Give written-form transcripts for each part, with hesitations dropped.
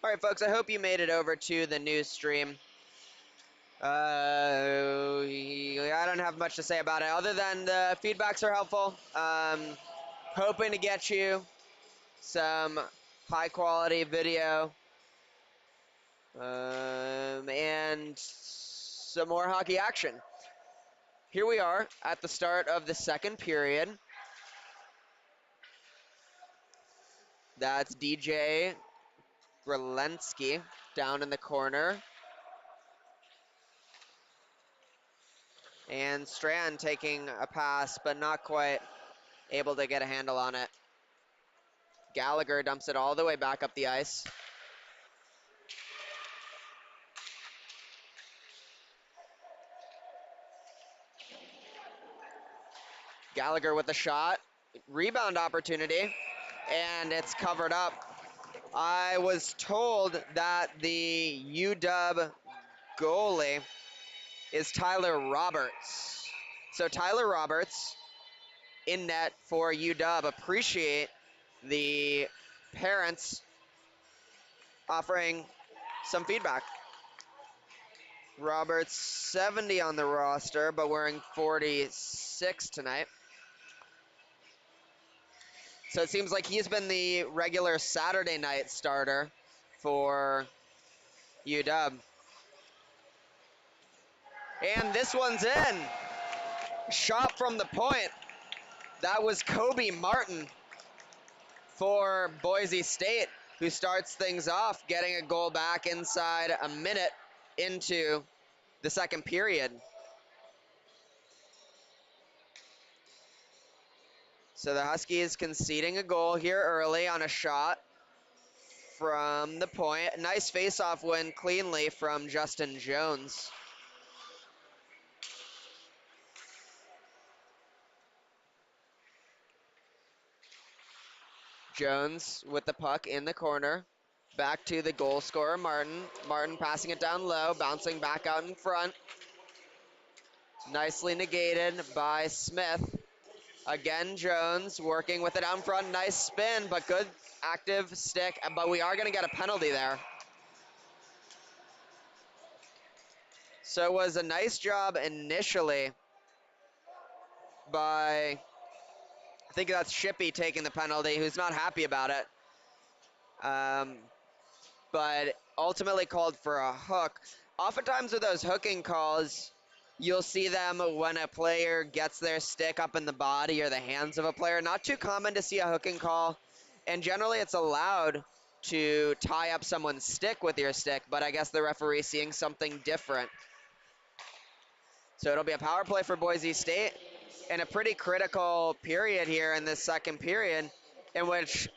All right, folks, I hope you made it over to the news stream. I don't have much to say about it other than the feedbacks are helpful. Hoping to get you some high quality video and some more hockey action. Here we are at the start of the second period. That's DJ Grelensky down in the corner. And Strand taking a pass, but not quite able to get a handle on it. Gallagher dumps it all the way back up the ice. Gallagher with the shot. Rebound opportunity. And it's covered up. I was told that the UW goalie is Tyler Roberts. So Tyler Roberts in net for UW. Appreciate the parents offering some feedback. Roberts 70 on the roster, but wearing 46 tonight. So it seems like he's been the regular Saturday night starter for UW. And this one's in. Shot from the point. That was Kobe Martin for Boise State, who starts things off, getting a goal back inside a minute into the second period. So the Huskies conceding a goal here early on a shot from the point. Nice face-off win cleanly from Justin Jones. Jones with the puck in the corner. Back to the goal scorer, Martin. Martin passing it down low, bouncing back out in front. Nicely negated by Smith. Again, Jones working with it out in front. Nice spin, but good active stick. But we are going to get a penalty there. So it was a nice job initially by, I think that's Shippey taking the penalty, who's not happy about it. But ultimately called for a hook. Oftentimes with those hooking calls, you'll see them when a player gets their stick up in the body or the hands of a player. Not too common to see a hooking call, and generally it's allowed to tie up someone's stick with your stick, but I guess the referee's seeing something different. So it'll be a power play for Boise State in a pretty critical period here in this second period, in which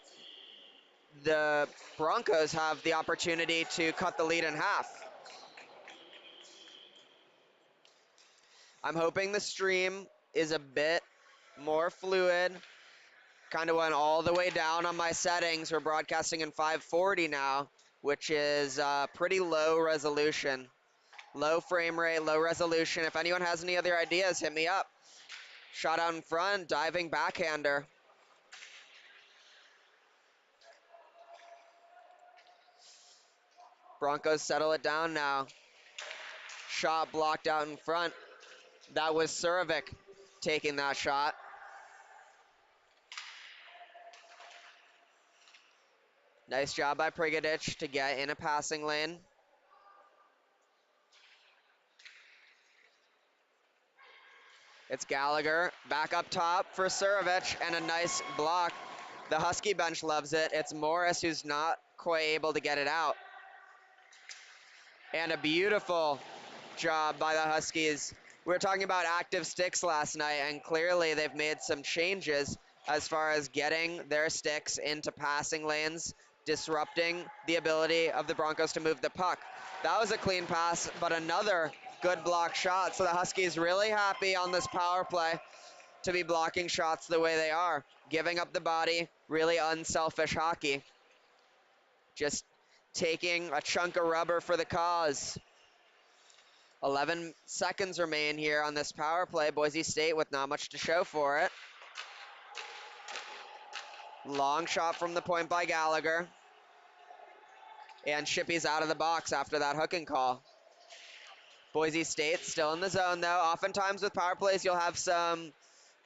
the Broncos have the opportunity to cut the lead in half. I'm hoping the stream is a bit more fluid. Kind of went all the way down on my settings. We're broadcasting in 540 now, which is pretty low resolution. Low frame rate, low resolution. If anyone has any other ideas, hit me up. Shot out in front, diving backhander. Broncos settle it down now. Shot blocked out in front. That was Surovic taking that shot. Nice job by Prigadich to get in a passing lane. It's Gallagher back up top for Surovic and a nice block. The Husky bench loves it. It's Morris who's not quite able to get it out. And a beautiful job by the Huskies. We were talking about active sticks last night, and clearly they've made some changes as far as getting their sticks into passing lanes, disrupting the ability of the Broncos to move the puck. That was a clean pass, but another good block shot. So the Huskies really happy on this power play to be blocking shots the way they are, giving up the body, really unselfish hockey. Just taking a chunk of rubber for the cause. 11 seconds remain here on this power play. Boise State with not much to show for it. Long shot from the point by Gallagher. And Shippy's out of the box after that hooking call. Boise State still in the zone, though. Oftentimes with power plays, you'll have some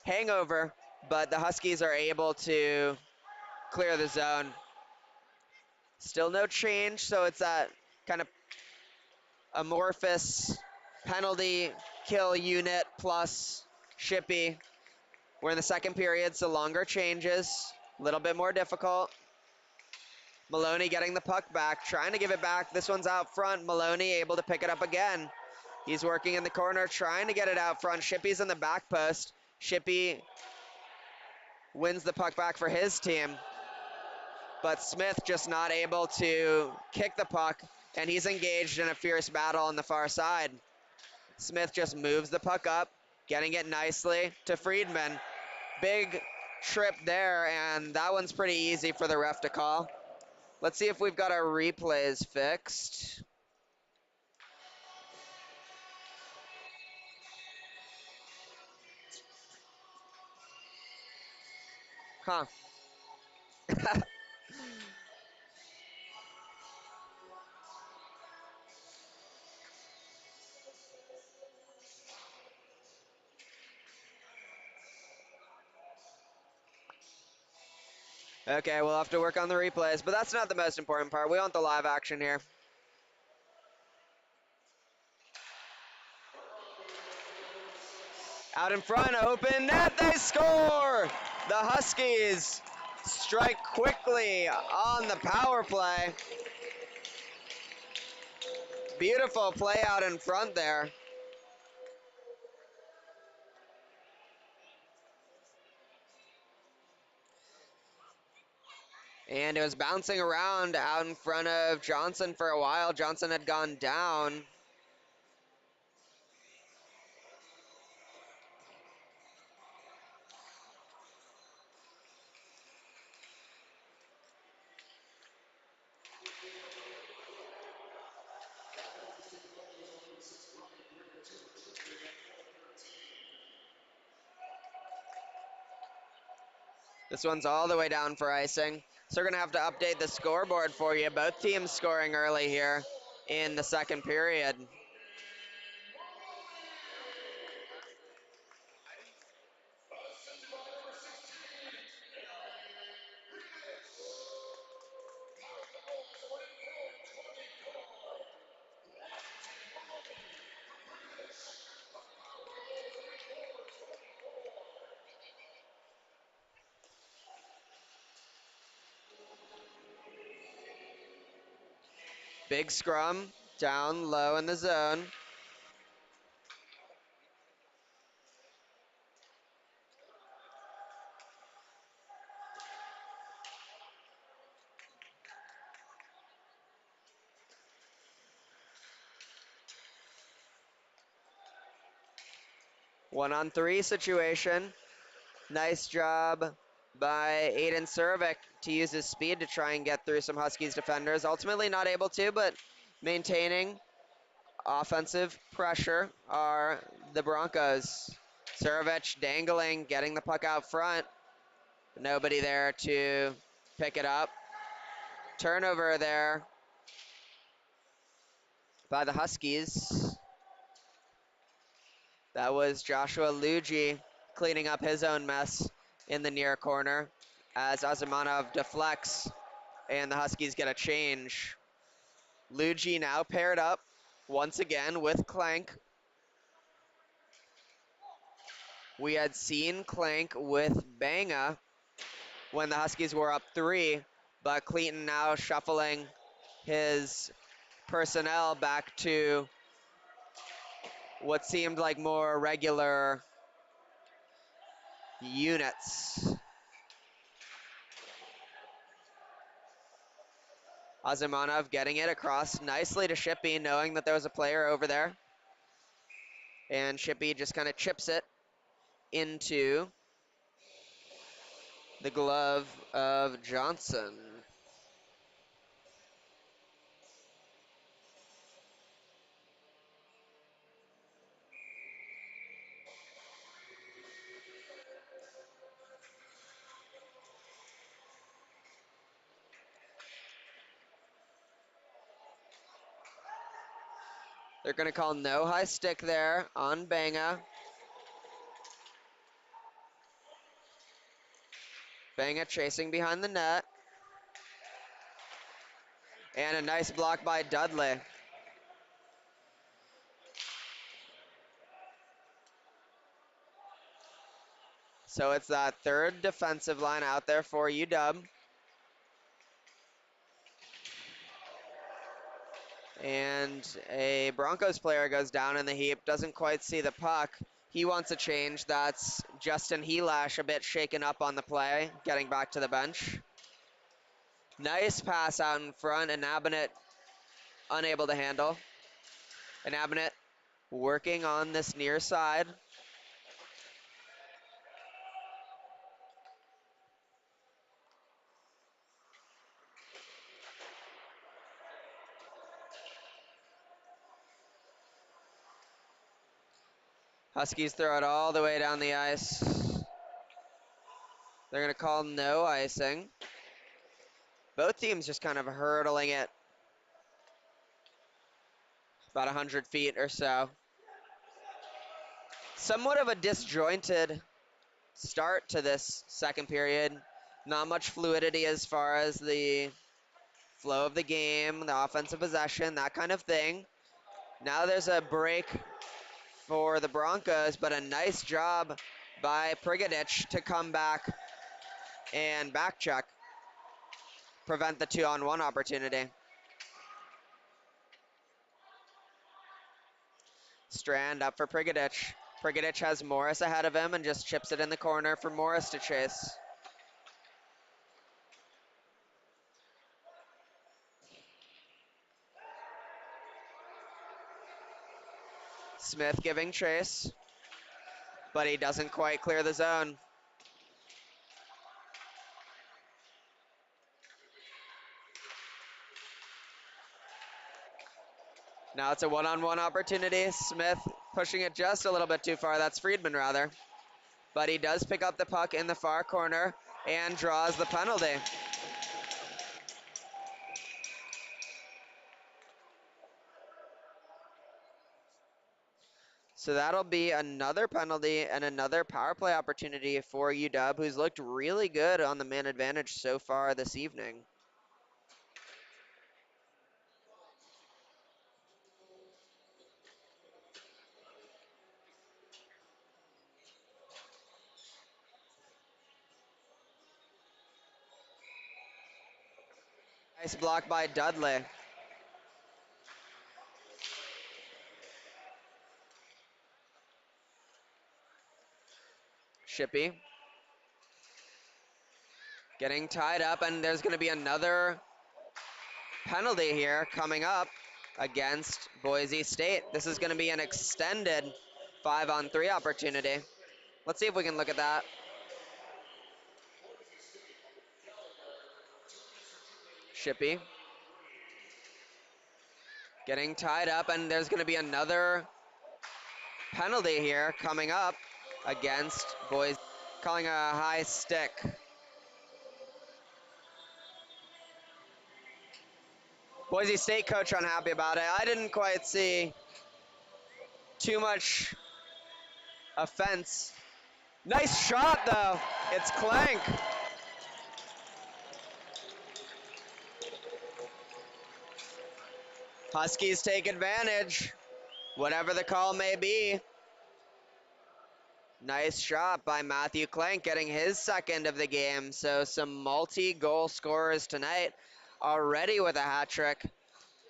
hangover, but the Huskies are able to clear the zone. Still no change, so it's that kind of amorphous penalty kill unit plus Shippy. We're in the second period, so longer changes, a little bit more difficult. Maloney getting the puck back, trying to give it back. This one's out front. Maloney able to pick it up again. He's working in the corner, trying to get it out front. Shippy's in the back post. Shippy wins the puck back for his team, but Smith just not able to kick the puck, and he's engaged in a fierce battle on the far side. Smith just moves the puck up, getting it nicely to Friedman. Big trip there, and that one's pretty easy for the ref to call. Let's see if we've got our replays fixed. Huh. Okay, we'll have to work on the replays, but that's not the most important part. We want the live action here. Out in front, open net, they score! The Huskies strike quickly on the power play. Beautiful play out in front there. And it was bouncing around out in front of Johnson for a while. Johnson had gone down. This one's all the way down for icing. So we're going to have to update the scoreboard for you. Both teams scoring early here in the second period. Big scrum down low in the zone. One on three situation. Nice job by Aiden Servik to use his speed to try and get through some Huskies defenders. Ultimately not able to, but maintaining offensive pressure are the Broncos. Servic dangling, getting the puck out front. Nobody there to pick it up. Turnover there by the Huskies. That was Joshua Luigi cleaning up his own mess in the near corner as Azamanov deflects and the Huskies get a change. Luigi now paired up once again with Clank. We had seen Clank with Banga when the Huskies were up 3, but Cleaton now shuffling his personnel back to what seemed like more regular units. Azamanov getting it across nicely to Shippy, knowing that there was a player over there. And Shippy just kind of chips it into the glove of Johnson. They're going to call no high stick there on Banga. Banga chasing behind the net. And a nice block by Dudley. So it's that third defensive line out there for UW. And a Broncos player goes down in the heap, doesn't quite see the puck. He wants a change. That's Justin Helash, a bit shaken up on the play, getting back to the bench. Nice pass out in front, and Abinet unable to handle. And Abinet working on this near side. Huskies throw it all the way down the ice. They're going to call no icing. Both teams just kind of hurdling it about 100 feet or so. Somewhat of a disjointed start to this second period. Not much fluidity as far as the flow of the game, the offensive possession, that kind of thing. Now there's a break for the Broncos, but a nice job by Prigodic to come back and back check, prevent the 2-on-1 opportunity. Strand up for Prigodic. Prigodic has Morris ahead of him and just chips it in the corner for Morris to chase. Smith giving chase, but he doesn't quite clear the zone. Now it's a one-on-one opportunity. Smith pushing it just a little bit too far. That's Friedman, rather. But he does pick up the puck in the far corner and draws the penalty. So that'll be another penalty and another power play opportunity for UW, who's looked really good on the man advantage so far this evening. Nice block by Dudley. Shippey getting tied up, and there's going to be another penalty here coming up against Boise State. This is going to be an extended 5-on-3 opportunity. Let's see if we can look at that. Shippey getting tied up, and there's going to be another penalty here coming up against Boise, calling a high stick. Boise State coach unhappy about it. I didn't quite see too much offense. Nice shot though. It's Clank. Huskies take advantage, whatever the call may be. Nice shot by Matthew Clank, getting his second of the game. So some multi-goal scorers tonight. Already with a hat trick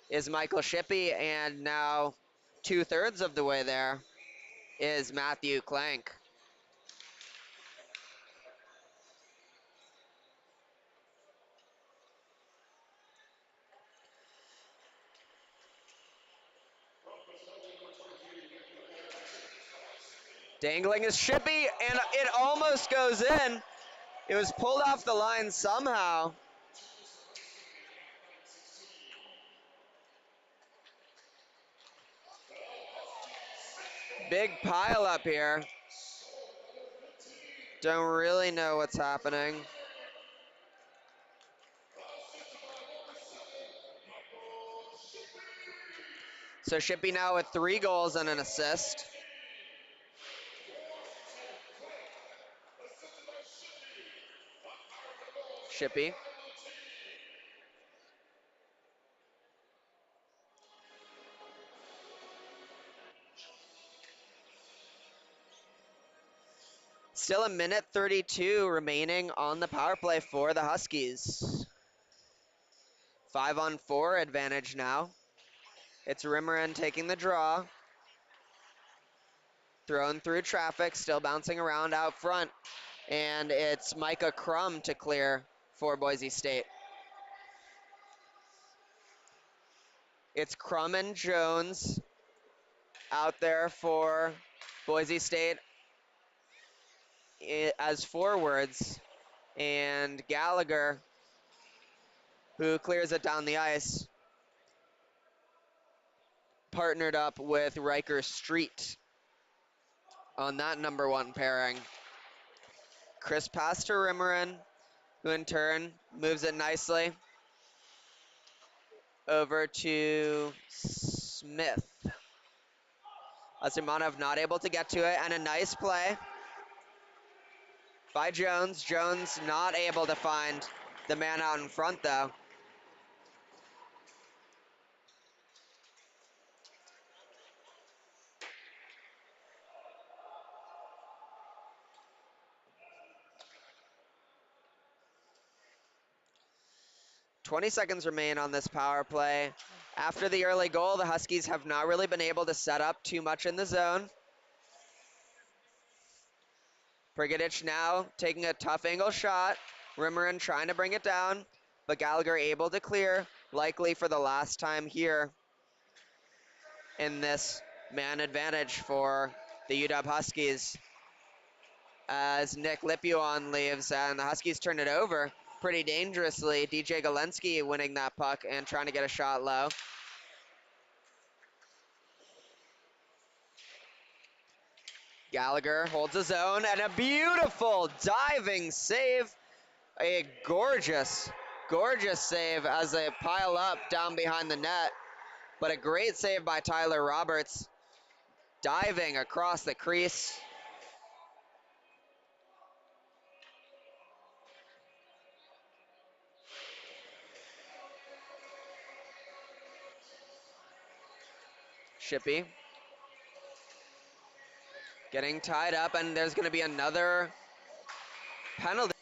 is Michael Shippey, and now 2/3 of the way there is Matthew Clank. Dangling is Shippey, and it almost goes in. It was pulled off the line somehow. Big pile up here. Don't really know what's happening. So Shippey now with 3 goals and an assist. Shippey. Still a minute 32 remaining on the power play for the Huskies. 5-on-4 advantage now. It's Rimmerin taking the draw. Thrown through traffic, still bouncing around out front. And it's Micah Crum to clear for Boise State. It's Crum and Jones out there for Boise State as forwards. And Gallagher, who clears it down the ice, partnered up with Riker Street on that number 1 pairing. Chris pass to Rimmerin, who in turn moves it nicely over to Smith. Asimanov not able to get to it, and a nice play by Jones. Jones not able to find the man out in front, though. "20 seconds remain on this power play. After the early goal, the Huskies have not really been able to set up too much in the zone. Prigodic now taking a tough angle shot. Rimmerin trying to bring it down, but Gallagher able to clear, likely for the last time here in this man advantage for the UW Huskies. As Nick Lipuon leaves and the Huskies turn it over pretty dangerously. DJ Galensky winning that puck and trying to get a shot low. Gallagher holds his own and a beautiful diving save. A gorgeous, gorgeous save as they pile up down behind the net. But a great save by Tyler Roberts, diving across the crease. Shippey getting tied up, and there's going to be another penalty.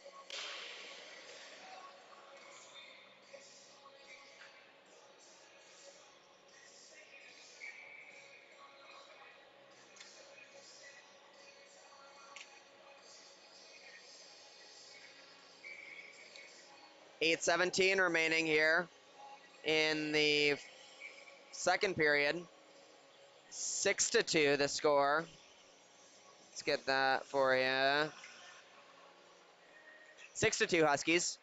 .8:17 remaining here in the second period. 6-2 the score. Let's get that for you. 6-2 Huskies.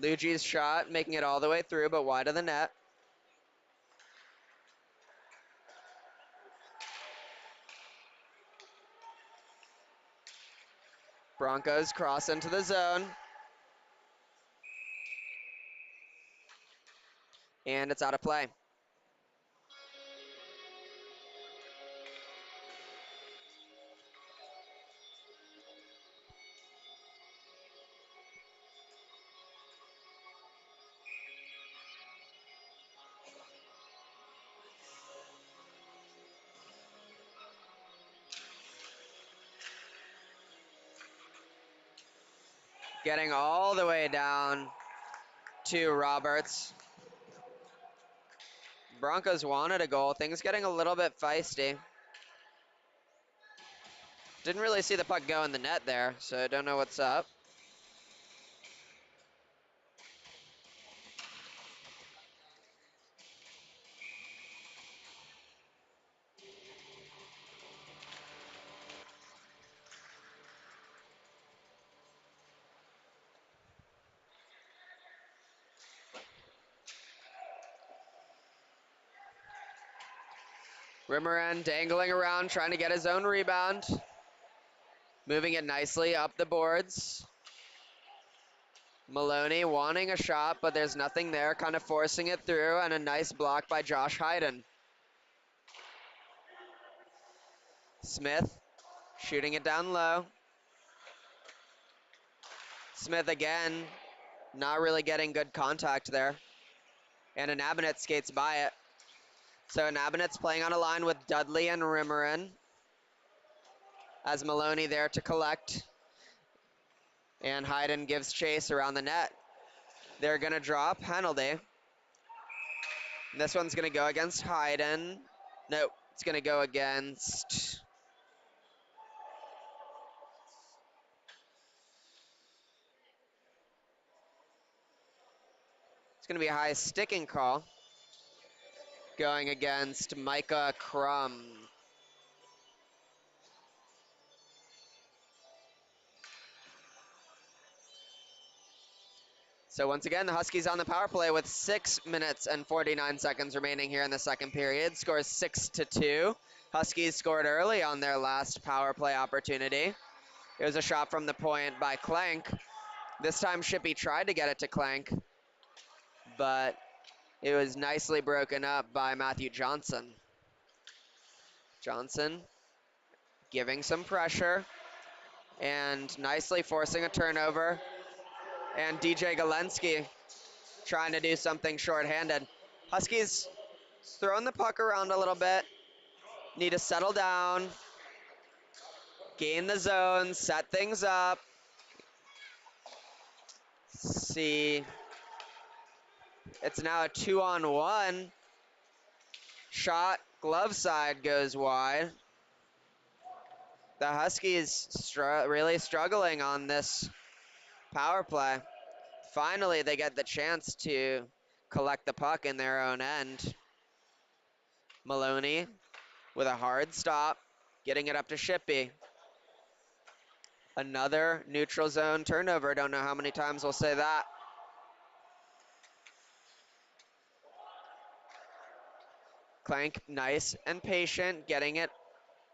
Luigi's shot, making it all the way through, but wide of the net. Broncos cross into the zone. And it's out of play. Getting all the way down to Roberts. Broncos wanted a goal. Things getting a little bit feisty. Didn't really see the puck go in the net there, so I don't know what's up. Rimmerin dangling around, trying to get his own rebound. Moving it nicely up the boards. Maloney wanting a shot, but there's nothing there, kind of forcing it through, and a nice block by Josh Hayden. Smith shooting it down low. Smith again, not really getting good contact there. And Anabonet skates by it. So Anabonet's playing on a line with Dudley and Rimmerin, as Maloney there to collect. And Hayden gives chase around the net. They're going to draw a penalty. This one's going to go against Hayden. Nope, it's going to go against... It's going to be a high sticking call going against Micah Crum. So once again, the Huskies on the power play with 6 minutes and 49 seconds remaining here in the second period. Scores 6-2. Huskies scored early on their last power play opportunity. It was a shot from the point by Clank. This time Shippey tried to get it to Clank, but it was nicely broken up by Matthew Johnson. Johnson giving some pressure and nicely forcing a turnover. And DJ Galensky trying to do something shorthanded. Huskies throwing the puck around a little bit. Need to settle down, gain the zone, set things up. See, it's now a 2-on-1. Shot, glove side goes wide. The Huskies really struggling on this power play. Finally, they get the chance to collect the puck in their own end. Maloney with a hard stop, getting it up to Shippey. Another neutral zone turnover. Don't know how many times we'll say that. Clank, nice and patient, getting it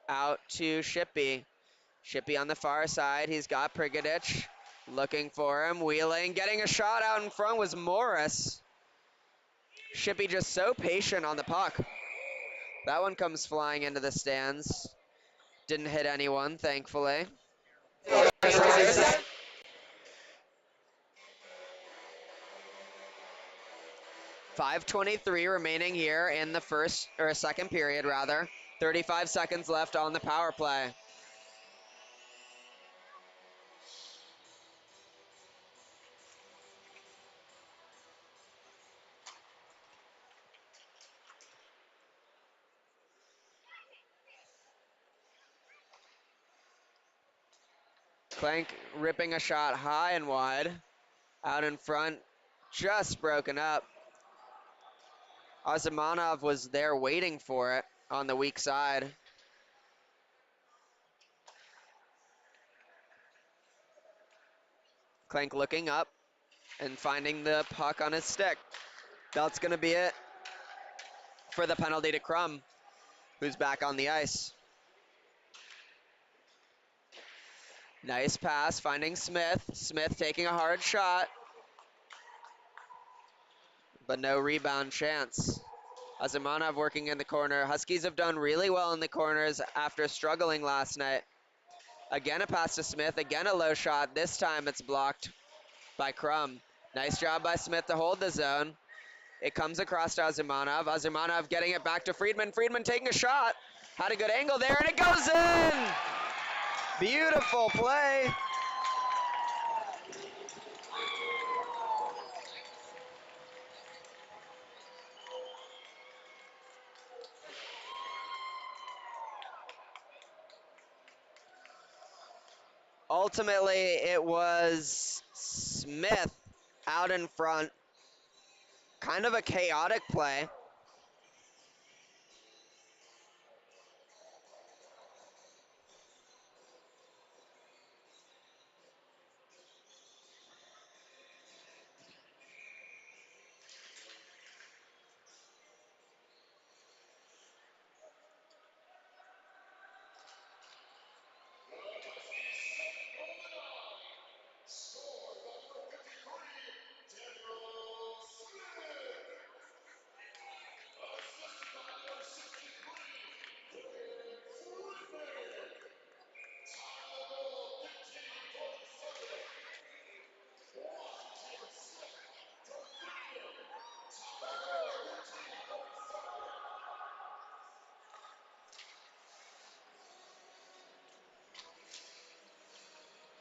out to Shippey. Shippey on the far side. He's got Prigadich looking for him, wheeling, getting a shot out in front was Morris. Shippey just so patient on the puck. That one comes flying into the stands. Didn't hit anyone, thankfully. 5:23 remaining here in the second period rather. 35 seconds left on the power play. Clank ripping a shot high and wide. Out in front, just broken up. Azimanov was there waiting for it on the weak side. Clank looking up and finding the puck on his stick. That's going to be it for the penalty to Crum, who's back on the ice. Nice pass, finding Smith. Smith taking a hard shot, but no rebound chance. Azimanov working in the corner. Huskies have done really well in the corners after struggling last night. Again a pass to Smith, again a low shot. This time it's blocked by Crum. Nice job by Smith to hold the zone. It comes across to Azimanov. Azimanov getting it back to Friedman. Friedman taking a shot. Had a good angle there, and it goes in! Beautiful play. Ultimately, it was Smith out in front. Kind of a chaotic play.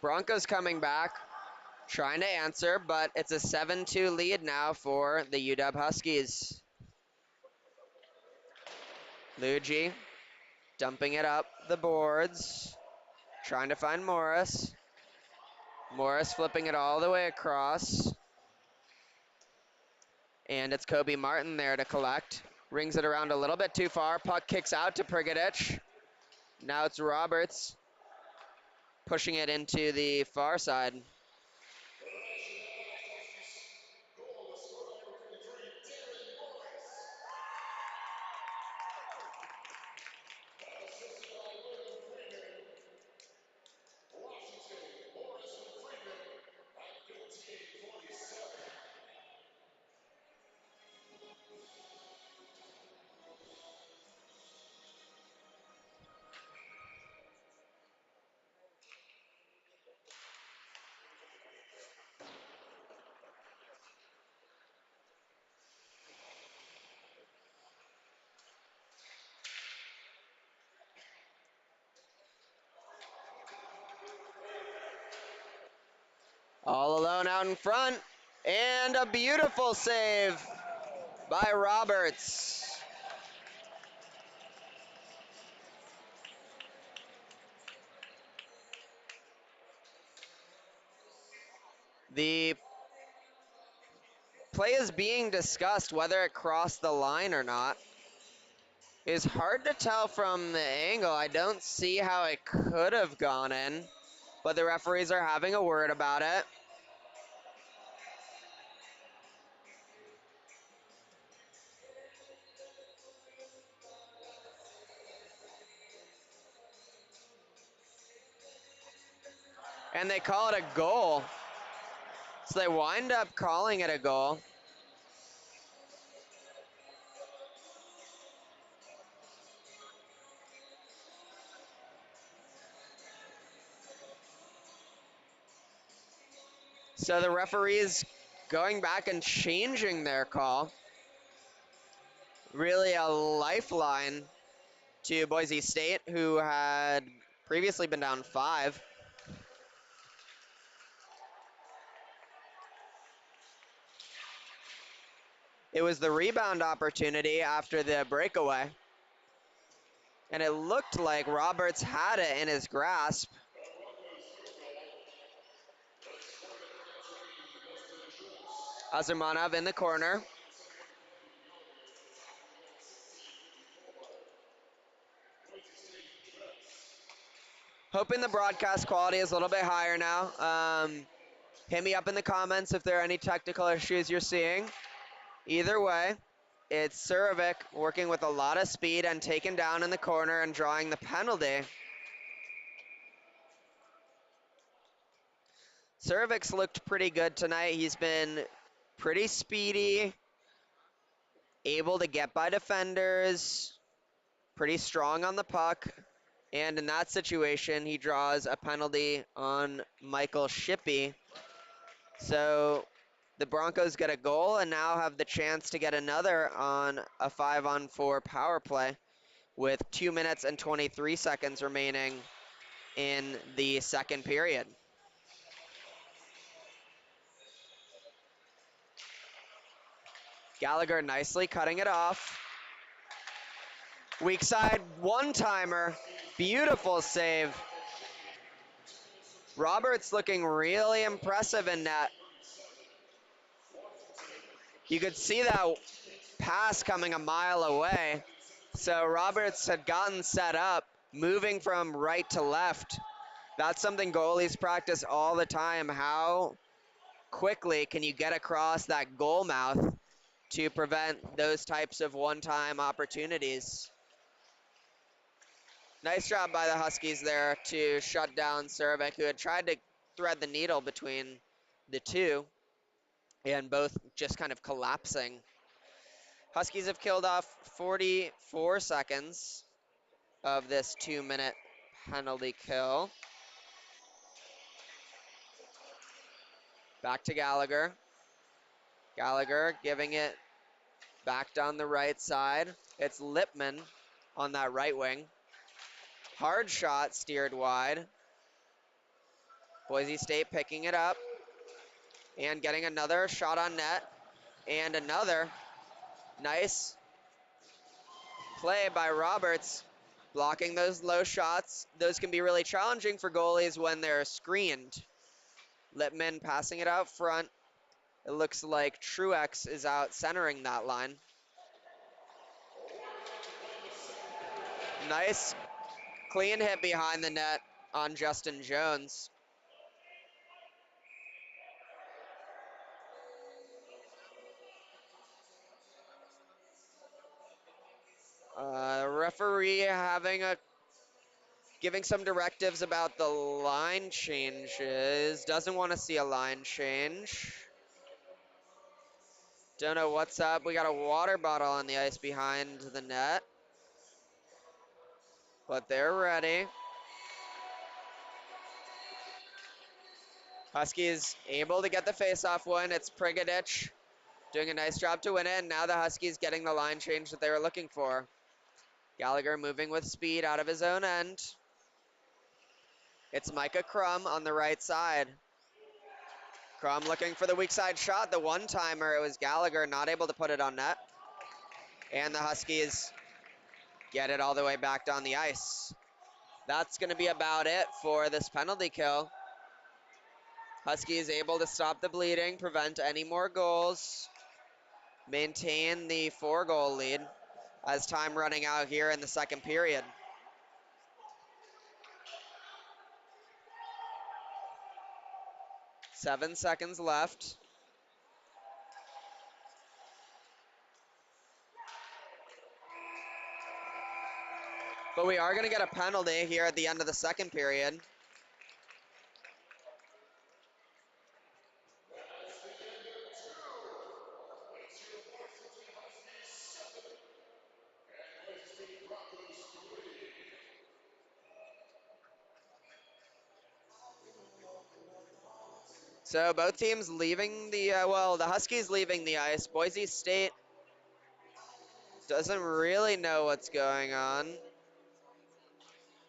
Broncos coming back, trying to answer, but it's a 7-2 lead now for the UW Huskies. Luigi dumping it up the boards, trying to find Morris. Morris flipping it all the way across. And it's Kobe Martin there to collect. Rings it around a little bit too far. Puck kicks out to Prigodic. Now it's Roberts pushing it into the far side. All alone out in front. And a beautiful save by Roberts. The play is being discussed whether it crossed the line or not. It's hard to tell from the angle. I don't see how it could have gone in, but the referees are having a word about it. And they call it a goal. So they wind up calling it a goal. So the referees going back and changing their call. Really a lifeline to Boise State, who had previously been down 5. It was the rebound opportunity after the breakaway. And it looked like Roberts had it in his grasp. Azurmanov in the corner. Hoping the broadcast quality is a little bit higher now. Hit me up in the comments if there are any technical issues you're seeing. Either way, it's Surovic working with a lot of speed and taken down in the corner and drawing the penalty. Surovic's looked pretty good tonight. He's been pretty speedy, able to get by defenders, pretty strong on the puck. And in that situation, he draws a penalty on Michael Shippey. So the Broncos get a goal and now have the chance to get another on a 5-on-4 power play with 2 minutes and 23 seconds remaining in the second period. Gallagher nicely cutting it off. Weak side one-timer, beautiful save. Roberts looking really impressive in net. You could see that pass coming a mile away. So Roberts had gotten set up, moving from right to left. That's something goalies practice all the time. How quickly can you get across that goal mouth to prevent those types of one-time opportunities? Nice job by the Huskies there to shut down Surovic, who had tried to thread the needle between the two, and both just kind of collapsing. Huskies have killed off 44 seconds of this 2-minute penalty kill. Back to Gallagher. Gallagher giving it back down the right side. It's Lippman on that right wing. Hard shot steered wide. Boise State picking it up and getting another shot on net and another nice play by Roberts, blocking those low shots. Those can be really challenging for goalies when they're screened. Lippman passing it out front. It looks like Truex is out centering that line. Nice clean hit behind the net on Justin Jones. Referee giving some directives about the line changes. Doesn't want to see a line change. Don't know what's up. We got a water bottle on the ice behind the net. But they're ready. Huskies able to get the faceoff win. It's Prigadich doing a nice job to win it. And now the Huskies getting the line change that they were looking for. Gallagher moving with speed out of his own end. It's Micah Crum on the right side. Crum looking for the weak side shot. The one-timer, it was Gallagher not able to put it on net. And the Huskies get it all the way back down the ice. That's going to be about it for this penalty kill. Huskies able to stop the bleeding, prevent any more goals, maintain the 4-goal lead as time running out here in the second period. Seven seconds left. But we are going to get a penalty here at the end of the second period. So both teams leaving the Huskies leaving the ice. Boise State doesn't really know what's going on.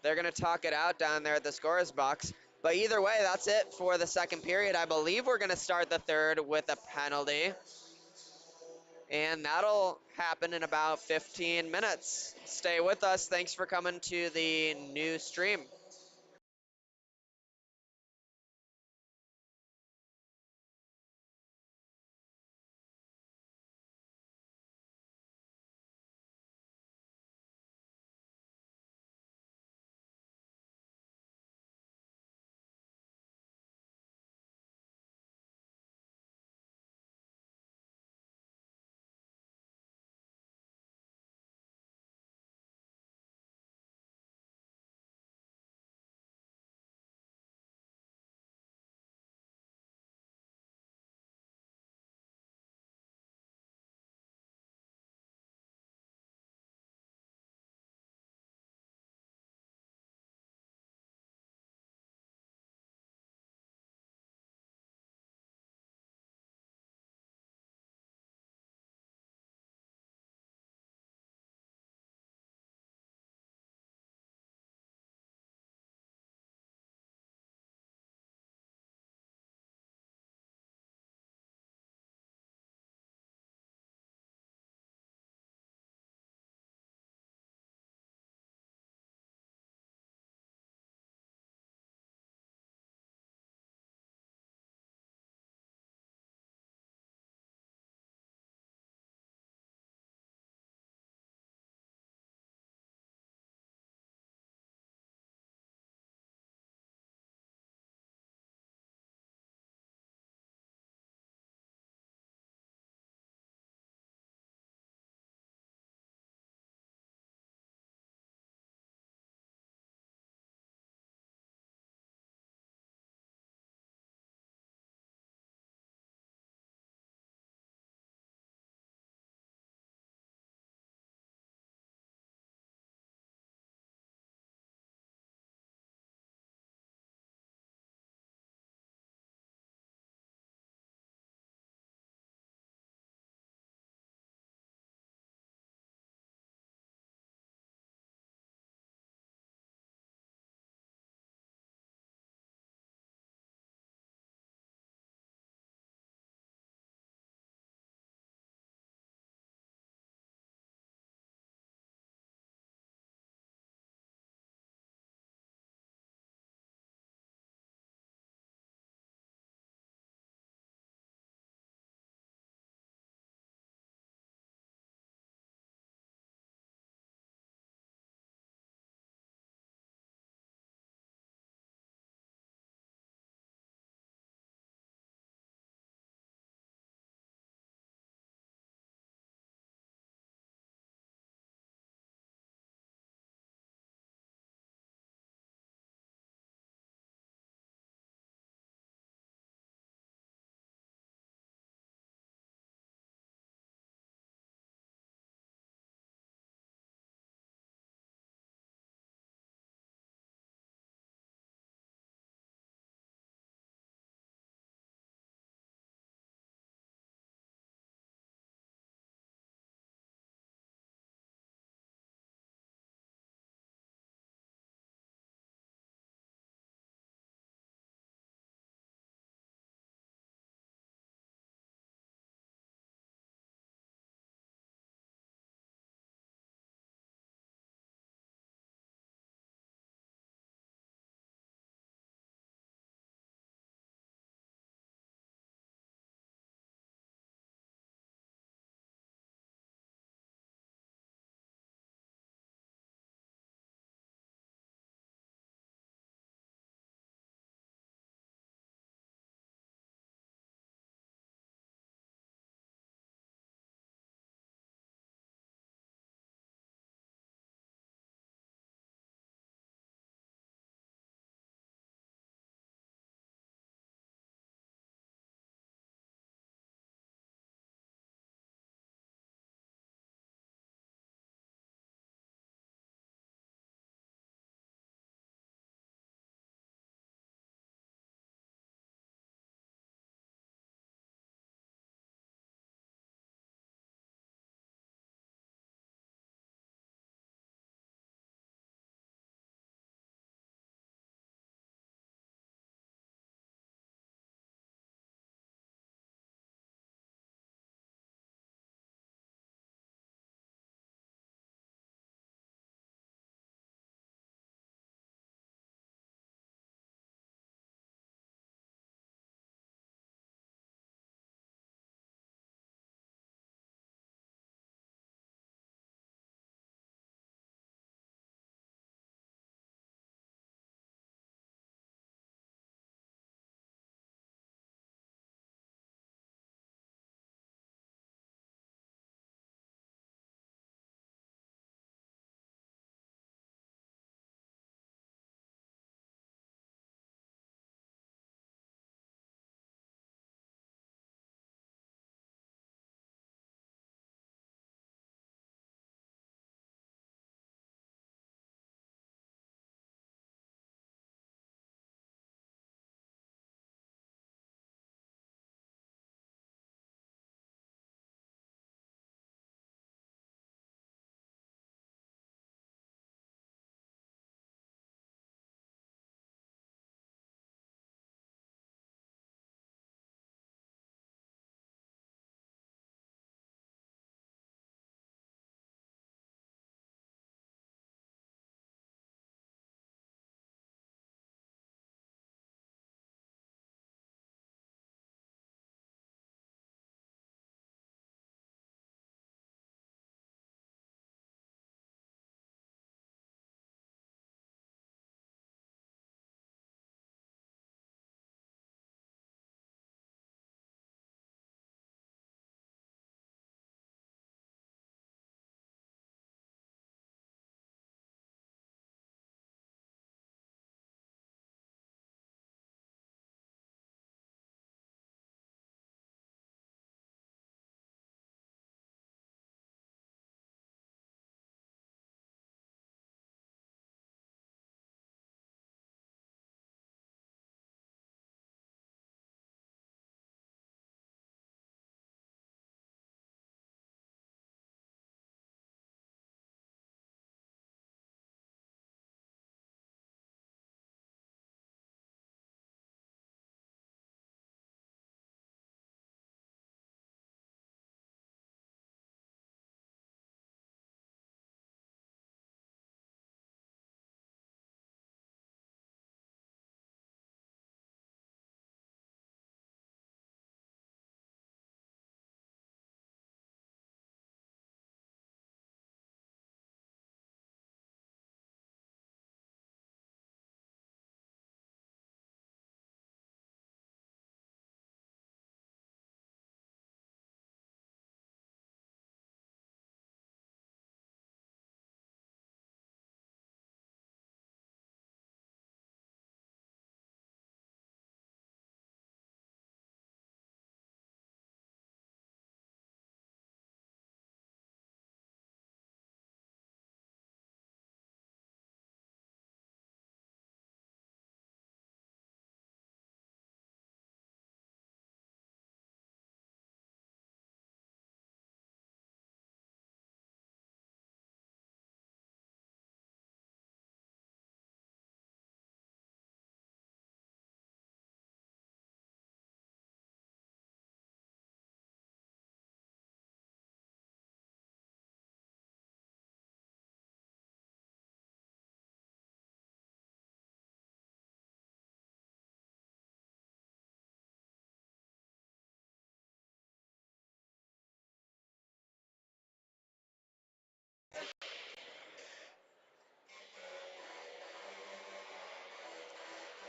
They're going to talk it out down there at the scorer's box. But either way, that's it for the second period. I believe we're going to start the third with a penalty. And that'll happen in about 15 minutes. Stay with us. Thanks for coming to the new stream.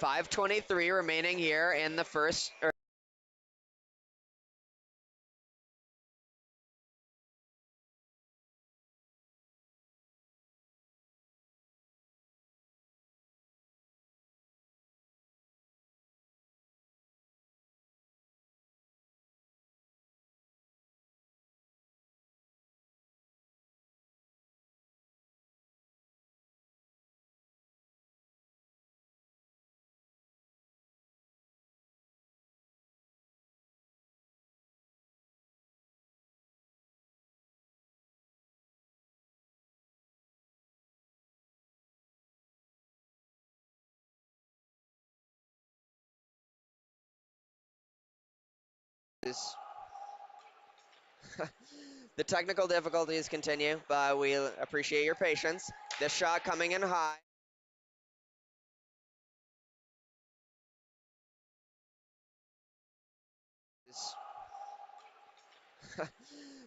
5:23 remaining here in the first. The technical difficulties continue, but we appreciate your patience. This shot coming in high.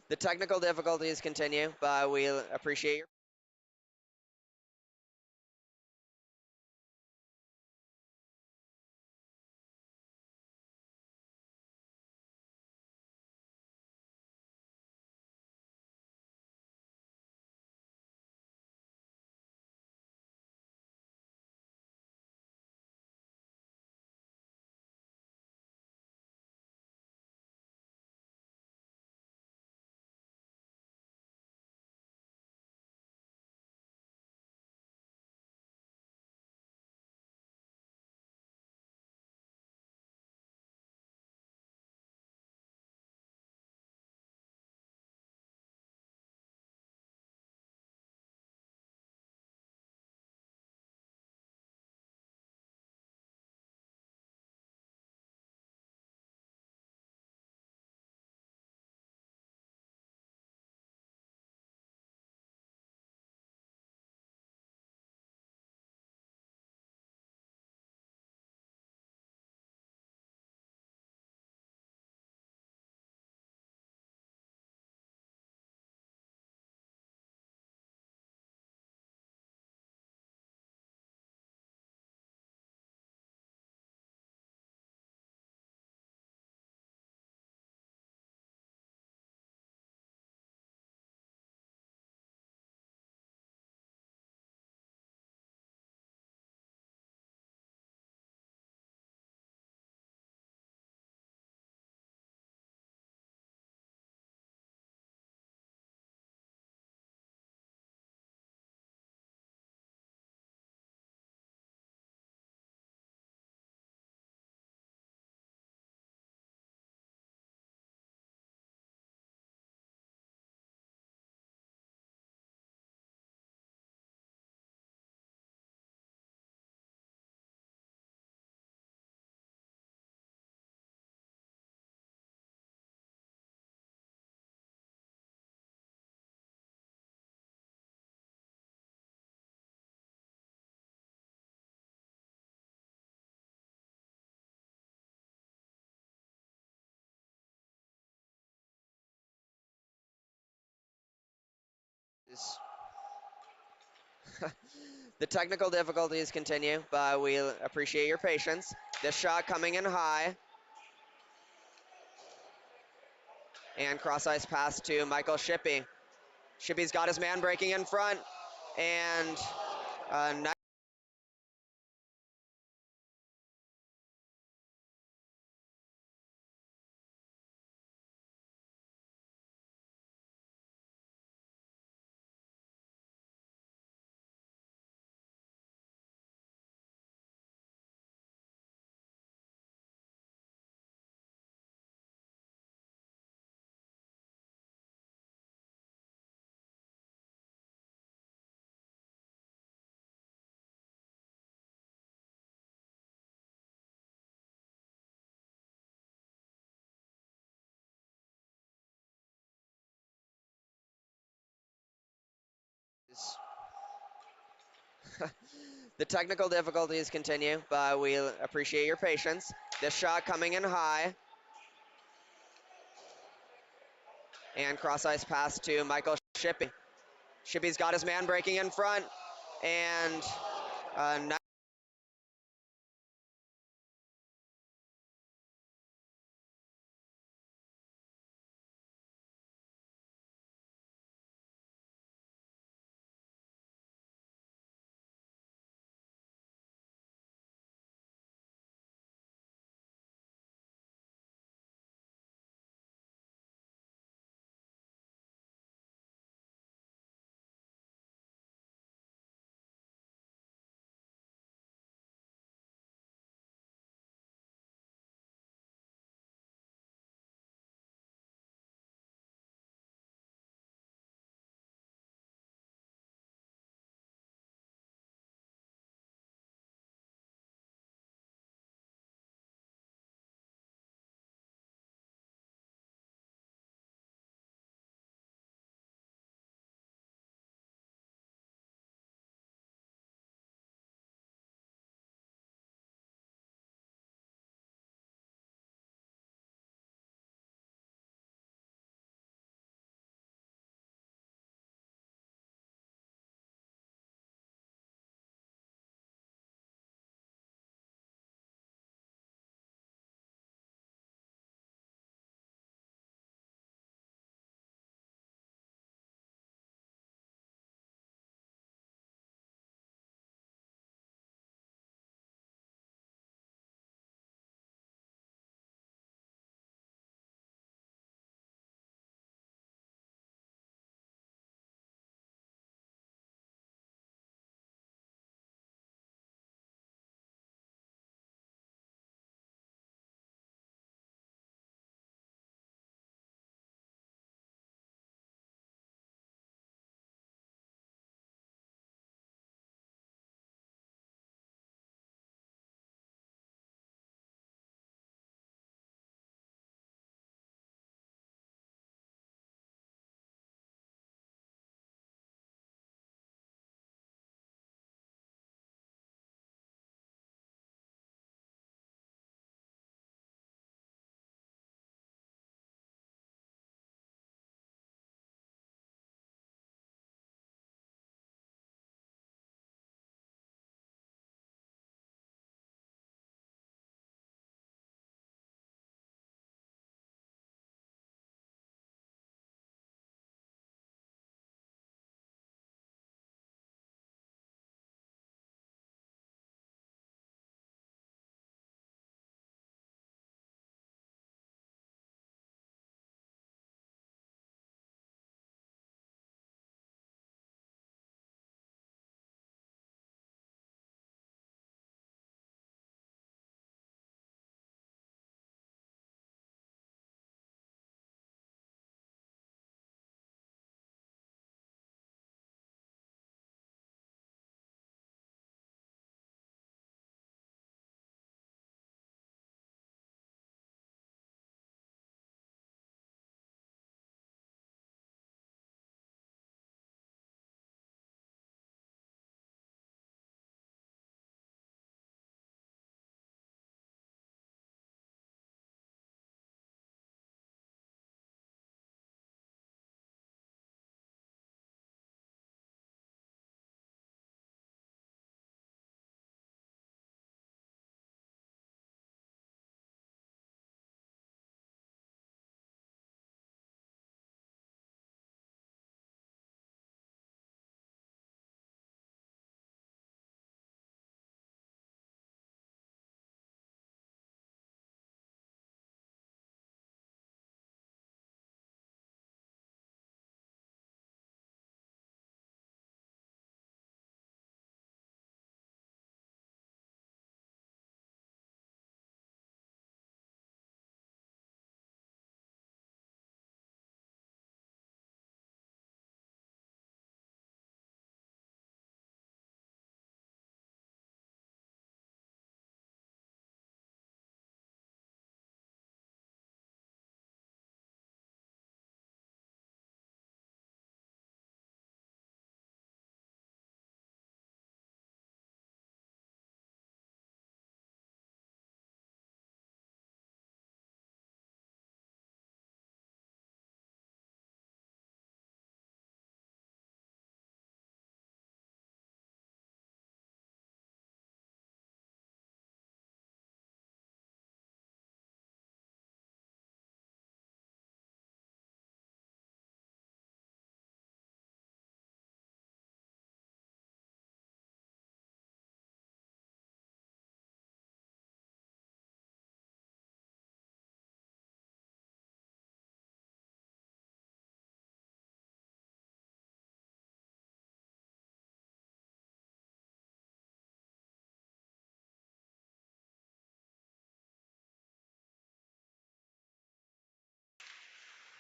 The technical difficulties continue, but we appreciate your. The technical difficulties continue, but we appreciate your patience. This shot coming in high. And cross ice pass to Michael Shippey. Shippey's got his man breaking in front. And nice. The technical difficulties continue, but we appreciate your patience. This shot coming in high. And cross ice pass to Michael Shippey. Shippey's got his man breaking in front. And nice.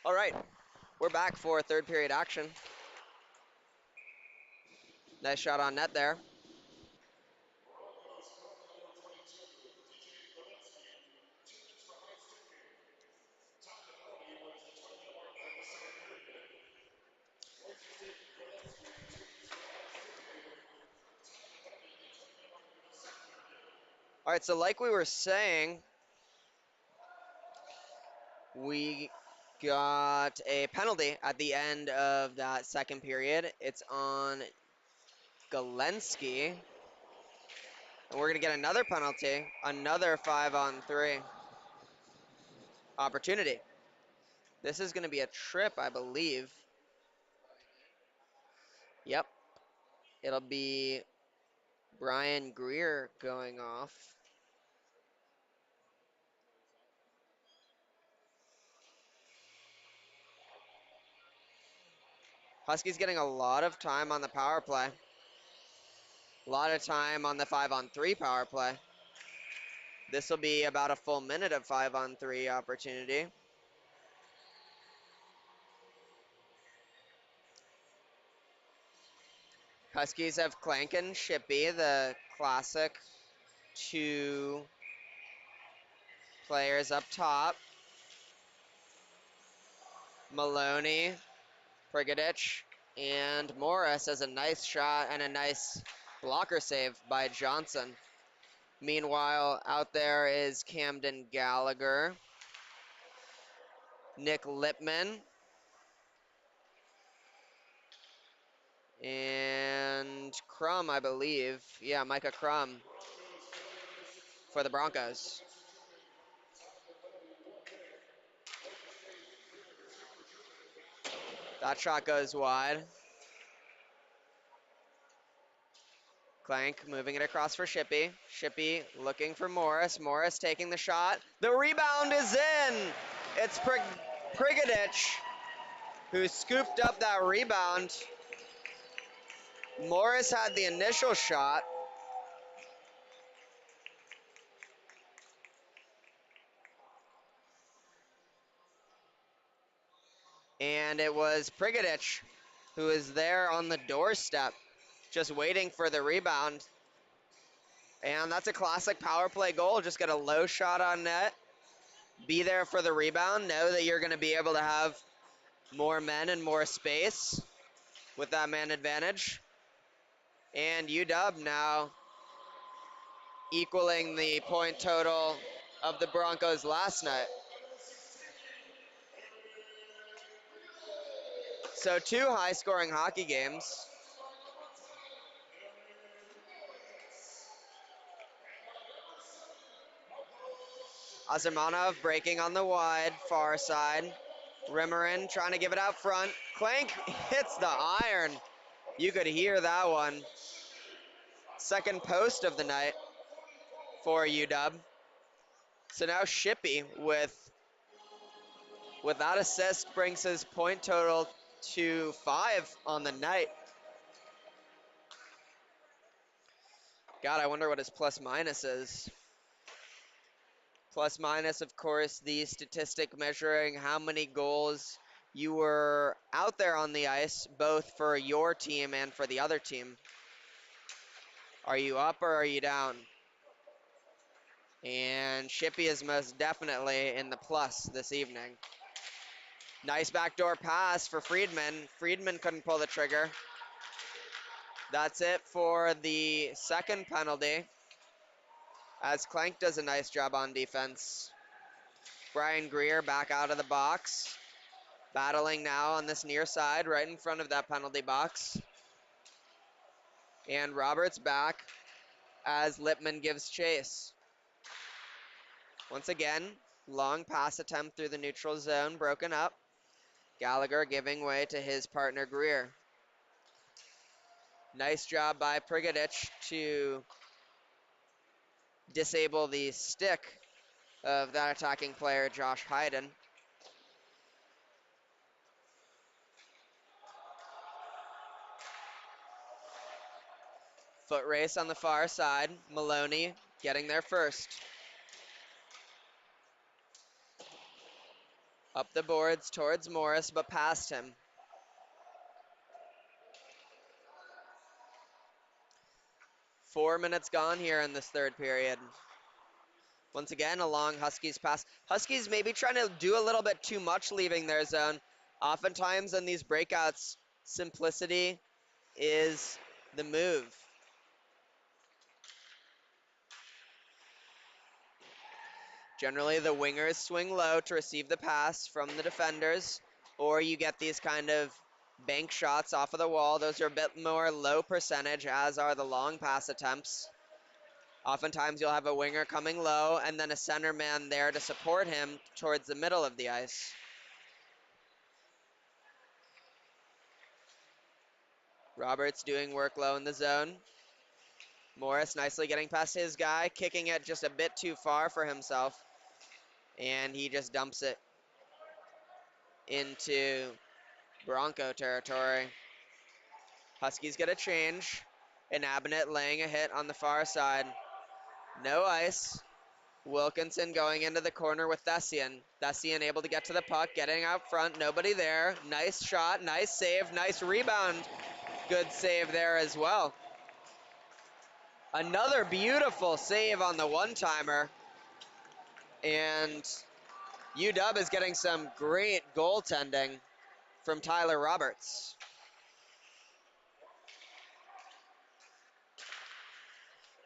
All right, we're back for third period action. Nice shot on net there. All right, so like we were saying, we got a penalty at the end of that second period. It's on Galensky. And we're going to get another penalty, another 5-on-3 opportunity. This is going to be a trip, I believe. Yep. It'll be Brian Greer going off. Huskies getting a lot of time on the power play. A lot of time on the 5-on-3 power play. This will be about a full minute of 5-on-3 opportunity. Huskies have Clank and Shippey, the classic two players up top. Maloney, Prigadich, and Morris as a nice shot and a nice blocker save by Johnson. Meanwhile, out there is Camden Gallagher, Nick Lipman, and Crum, I believe. Yeah, Micah Crum for the Broncos. That shot goes wide. Clank moving it across for Shippey. Shippey looking for Morris. Morris taking the shot. The rebound is in. It's Prigadich who scooped up that rebound. Morris had the initial shot. And it was Prigadich who is there on the doorstep, just waiting for the rebound. And that's a classic power play goal. Just get a low shot on net, be there for the rebound, know that you're going to be able to have more men and more space with that man advantage. And UW now equaling the point total of the Broncos last night. So two high-scoring hockey games. Azarmanov breaking on the wide, far side. Rimmerin trying to give it out front. Clank hits the iron. You could hear that one. Second post of the night for UW. So now Shippey with that assist brings his point total to 5 on the night. God, I wonder what his plus minus is. Plus minus, of course, the statistic measuring how many goals you were out there on the ice, both for your team and for the other team. Are you up or are you down? And Shippey is most definitely in the plus this evening. Nice backdoor pass for Friedman. Friedman couldn't pull the trigger. That's it for the second penalty, as Clank does a nice job on defense. Brian Greer back out of the box. Battling now on this near side, right in front of that penalty box. And Roberts back as Lipman gives chase. Once again, long pass attempt through the neutral zone, broken up. Gallagher giving way to his partner Greer. Nice job by Prigadich to disable the stick of that attacking player, Josh Hayden. Foot race on the far side. Maloney getting there first. Up the boards towards Morris, but past him. 4 minutes gone here in this third period. Once again, a long Huskies pass. Huskies maybe trying to do a little bit too much leaving their zone. Oftentimes in these breakouts, simplicity is the move. Generally, the wingers swing low to receive the pass from the defenders, or you get these kind of bank shots off of the wall. Those are a bit more low percentage, as are the long pass attempts. Oftentimes, you'll have a winger coming low and then a center man there to support him towards the middle of the ice. Roberts doing work low in the zone. Morris nicely getting past his guy, kicking it just a bit too far for himself. And he just dumps it into Bronco territory. Huskies get a change. Inabinate laying a hit on the far side. No ice. Wilkinson going into the corner with Thessian. Thessian able to get to the puck, getting out front, nobody there. Nice shot, nice save, nice rebound. Good save there as well. Another beautiful save on the one-timer. And UW is getting some great goaltending from Tyler Roberts.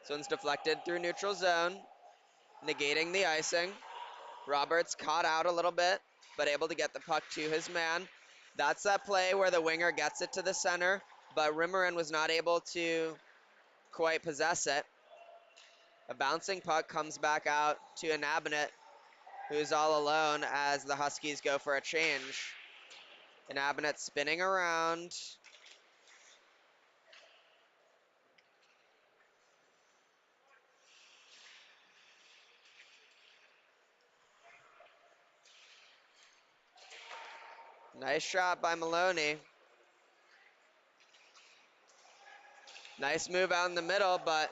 This one's deflected through neutral zone, negating the icing. Roberts caught out a little bit, but able to get the puck to his man. That's that play where the winger gets it to the center, but Rimmerin was not able to quite possess it. A bouncing puck comes back out to Inabinate, who's all alone as the Huskies go for a change. Inabinate spinning around. Nice shot by Maloney. Nice move out in the middle, but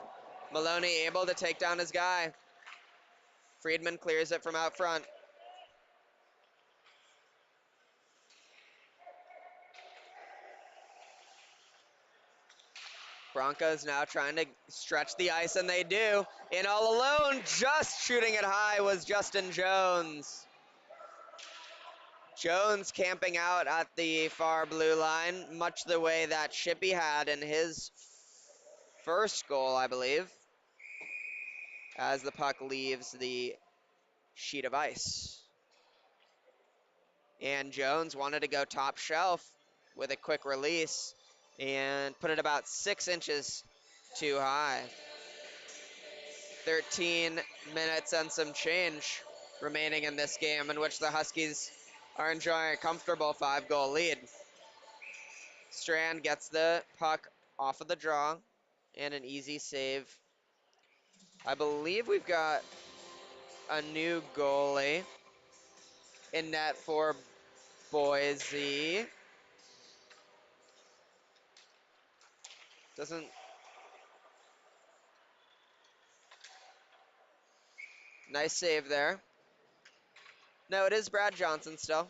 Maloney able to take down his guy. Friedman clears it from out front. Broncos now trying to stretch the ice, and they do. In all alone, just shooting it high was Justin Jones. Jones camping out at the far blue line, much the way that Shippey had in his first goal, I believe, as the puck leaves the sheet of ice. And Jones wanted to go top shelf with a quick release and put it about 6 inches too high. 13 minutes and some change remaining in this game, in which the Huskies are enjoying a comfortable 5-goal lead. Strand gets the puck off of the draw and an easy save. I believe we've got a new goalie in net for Boise. Doesn't... Nice save there. No, it is Brad Johnson still.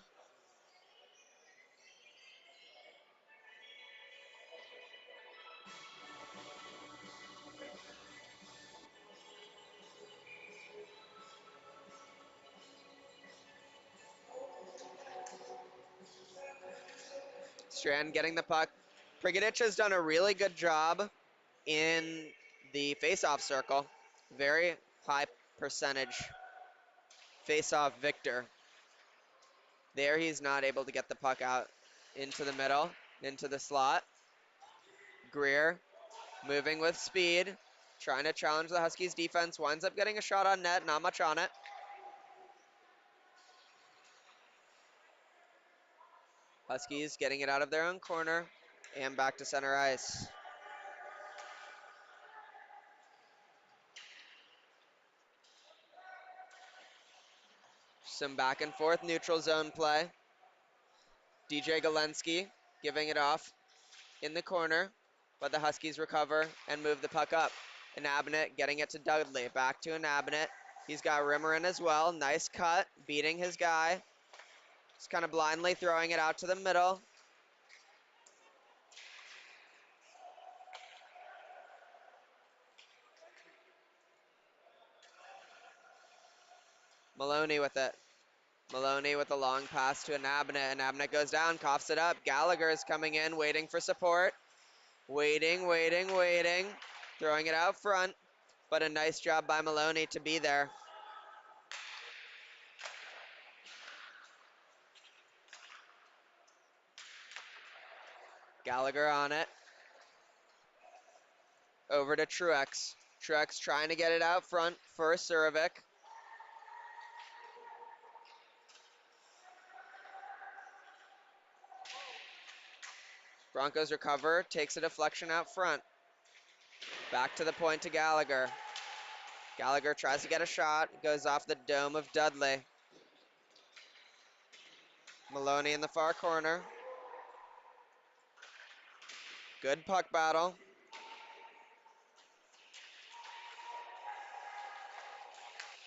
Strand getting the puck. Prigodic has done a really good job in the face-off circle. Very high percentage face-off victor. There he's not able to get the puck out into the middle, into the slot. Greer moving with speed, trying to challenge the Huskies defense, winds up getting a shot on net, not much on it. Huskies getting it out of their own corner and back to center ice. Some back and forth neutral zone play. DJ Galensky giving it off in the corner, but the Huskies recover and move the puck up. Inabinate getting it to Dudley, back to Inabinate. He's got Rimmerin as well, nice cut, beating his guy. Just kind of blindly throwing it out to the middle. Maloney with it. Maloney with a long pass to Anabnet. Anabnet goes down, coughs it up. Gallagher is coming in, waiting for support. Waiting, waiting, waiting. Throwing it out front, but a nice job by Maloney to be there. Gallagher on it. Over to Truex. Truex trying to get it out front for Surovic. Broncos recover, takes a deflection out front. Back to the point to Gallagher. Gallagher tries to get a shot, goes off the dome of Dudley. Maloney in the far corner. Good puck battle.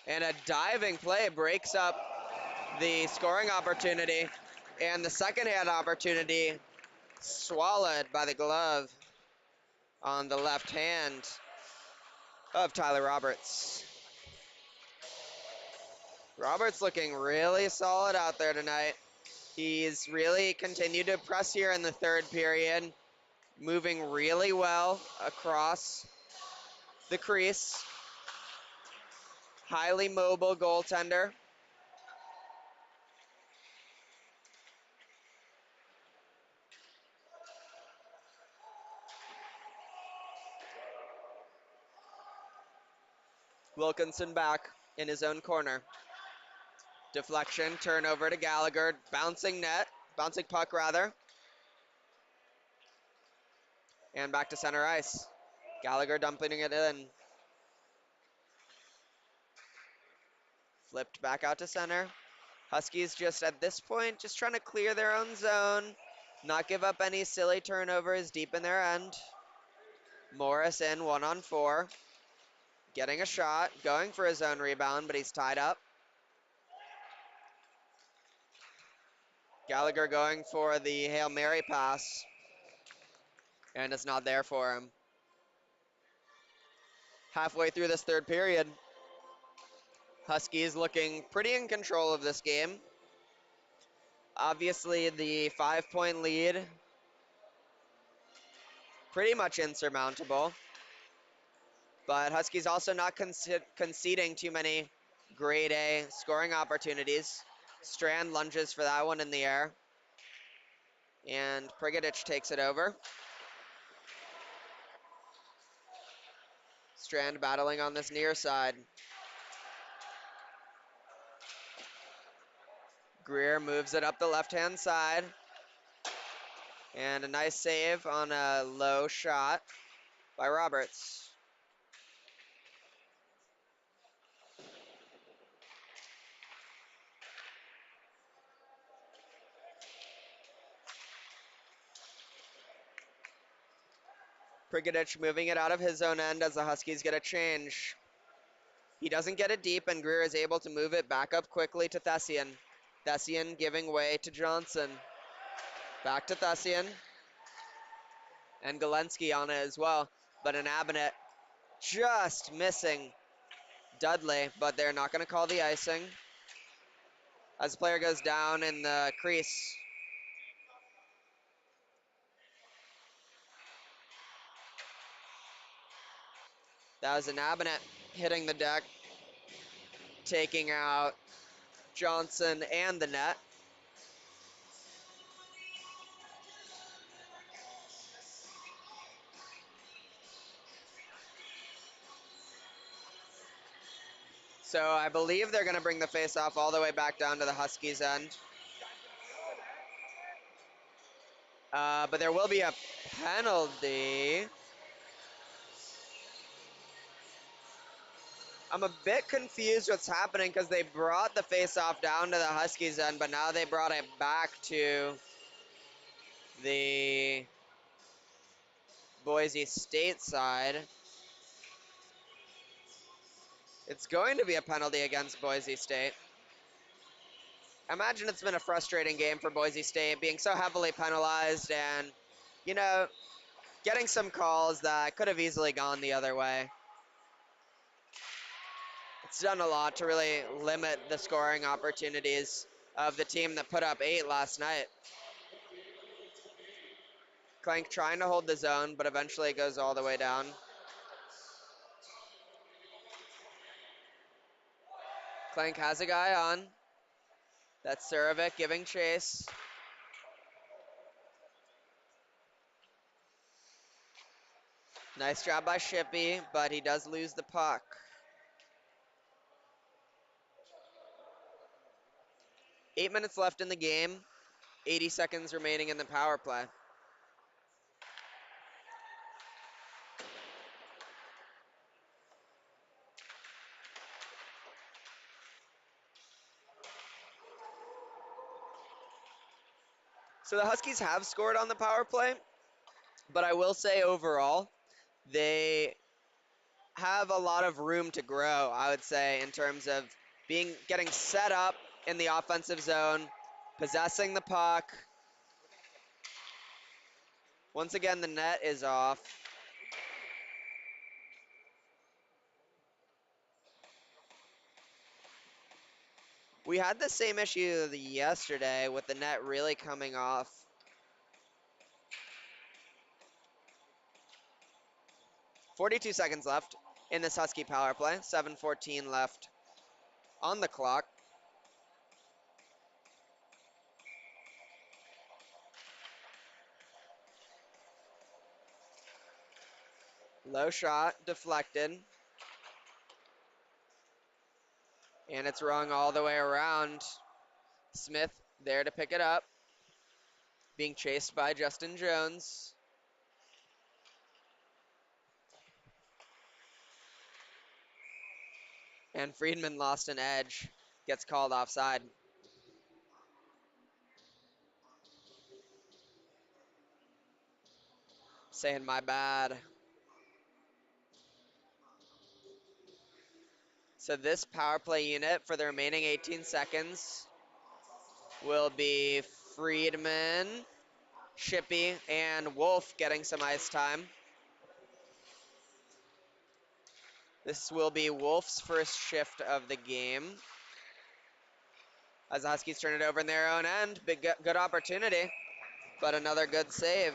And a diving play breaks up the scoring opportunity. And the second hand opportunity swallowed by the glove on the left hand of Tyler Roberts. Roberts looking really solid out there tonight. He's really continued to press here in the third period, moving really well across the crease. Highly mobile goaltender. Wilkinson back in his own corner. Deflection, turnover to Gallagher, bouncing puck rather. And back to center ice. Gallagher dumping it in. Flipped back out to center. Huskies just at this point, just trying to clear their own zone, not give up any silly turnovers deep in their end. Morris in 1-on-4. Getting a shot, going for his own rebound, but he's tied up. Gallagher going for the Hail Mary pass, and it's not there for him. Halfway through this third period, Huskies looking pretty in control of this game. Obviously, the 5-point lead, pretty much insurmountable. But Huskies also not conceding too many grade A scoring opportunities. Strand lunges for that one in the air. And Prigodic takes it over. Strand battling on this near side. Greer moves it up the left-hand side. And a nice save on a low shot by Roberts. Prigodic moving it out of his own end as the Huskies get a change. He doesn't get it deep, and Greer is able to move it back up quickly to Thessian. Thessian giving way to Johnson. Back to Thessian. And Galensky on it as well. But an Abinet just missing Dudley, but they're not going to call the icing. As the player goes down in the crease. That was an Abinet hitting the deck, taking out Johnson and the net. So I believe they're going to bring the face-off all the way back down to the Huskies' end. But there will be a penalty. I'm a bit confused what's happening because they brought the face-off down to the Huskies' end, but now they brought it back to the Boise State side. It's going to be a penalty against Boise State. I imagine it's been a frustrating game for Boise State, being so heavily penalized and, you know, getting some calls that could have easily gone the other way. It's done a lot to really limit the scoring opportunities of the team that put up 8 last night. Clank trying to hold the zone, but eventually it goes all the way down. Clank has a guy on. That's Surovic giving chase. Nice job by Shippey, but he does lose the puck. 8 minutes left in the game, 80 seconds remaining in the power play. So the Huskies have scored on the power play, but I will say overall, they have a lot of room to grow, I would say, in terms of getting set up in the offensive zone, possessing the puck. Once again, the net is off. We had the same issue yesterday with the net really coming off. 42 seconds left in this Husky power play. 7:14 left on the clock. Low shot, deflected. And it's rung all the way around. Smith there to pick it up. Being chased by Justin Jones. And Friedman lost an edge. Gets called offside. Saying my bad. So this power play unit for the remaining 18 seconds will be Friedman, Shippey, and Wolf getting some ice time. This will be Wolf's first shift of the game. As the Huskies turn it over in their own end. Good opportunity, but another good save.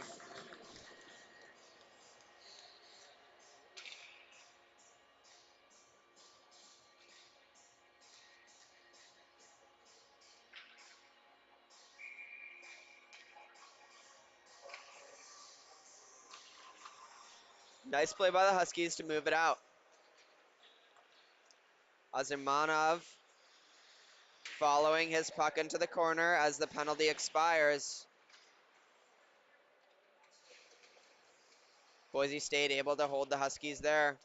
Nice play by the Huskies to move it out. Azimanov following his puck into the corner as the penalty expires. Boise State able to hold the Huskies there.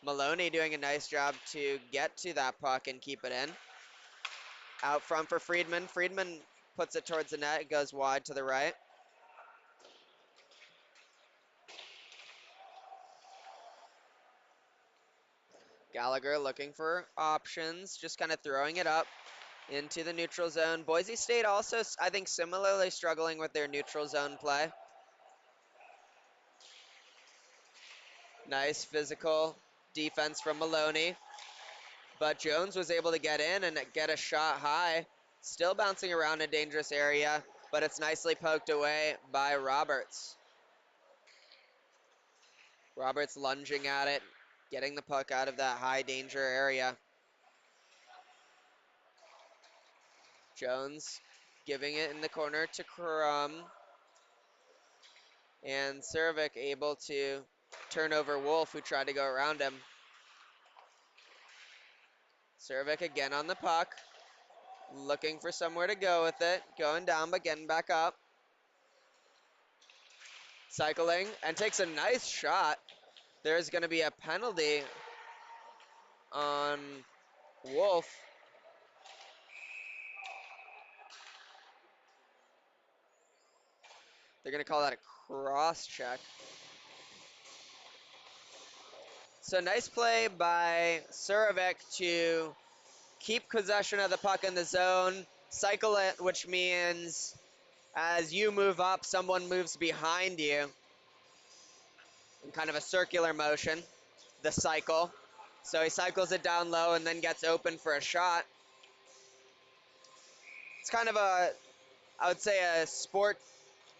Maloney doing a nice job to get to that puck and keep it in. Out front for Friedman. Friedman puts it towards the net. It goes wide to the right. Gallagher looking for options, just kind of throwing it up into the neutral zone. Boise State also, I think, similarly struggling with their neutral zone play. Nice physical defense from Maloney. But Jones was able to get in and get a shot high. Still bouncing around a dangerous area, but it's nicely poked away by Roberts. Roberts lunging at it, getting the puck out of that high danger area. Jones giving it in the corner to Crum. And Surovic able to turn over Wolf, who tried to go around him. Surovic again on the puck. Looking for somewhere to go with it. Going down, but getting back up. Cycling, and takes a nice shot. There's going to be a penalty on Wolf. They're going to call that a cross check. So nice play by Surovic to keep possession of the puck in the zone, cycle it, which means as you move up, someone moves behind you in kind of a circular motion, the cycle. So he cycles it down low and then gets open for a shot. It's kind of a, I would say, a sport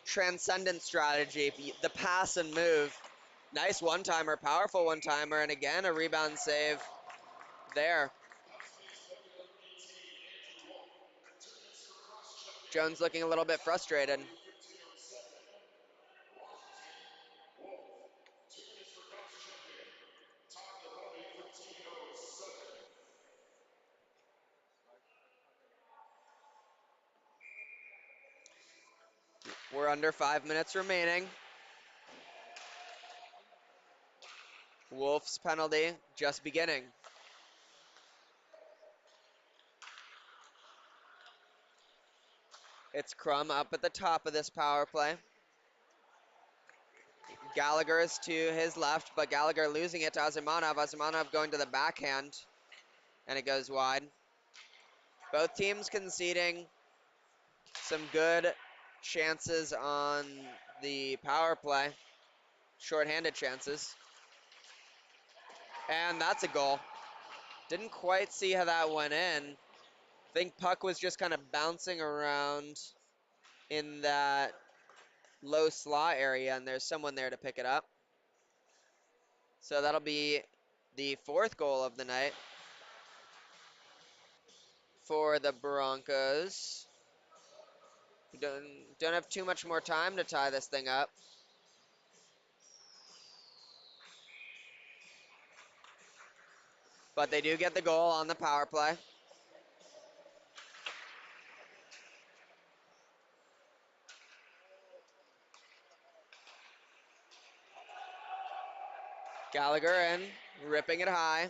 transcendent strategy, the pass and move. Nice one-timer, powerful one-timer, and again, a rebound save there. Jones looking a little bit frustrated. We're under 5 minutes remaining. Wolf's penalty just beginning. It's Crum up at the top of this power play. Gallagher is to his left, but Gallagher losing it to Azimanov. Azimanov going to the backhand, and it goes wide. Both teams conceding some good chances on the power play, shorthanded chances. And that's a goal. Didn't quite see how that went in. I think puck was just kind of bouncing around in that low slot area, and there's someone there to pick it up. So that'll be the fourth goal of the night for the Broncos. We don't have too much more time to tie this thing up. But they do get the goal on the power play. Gallagher in, ripping it high.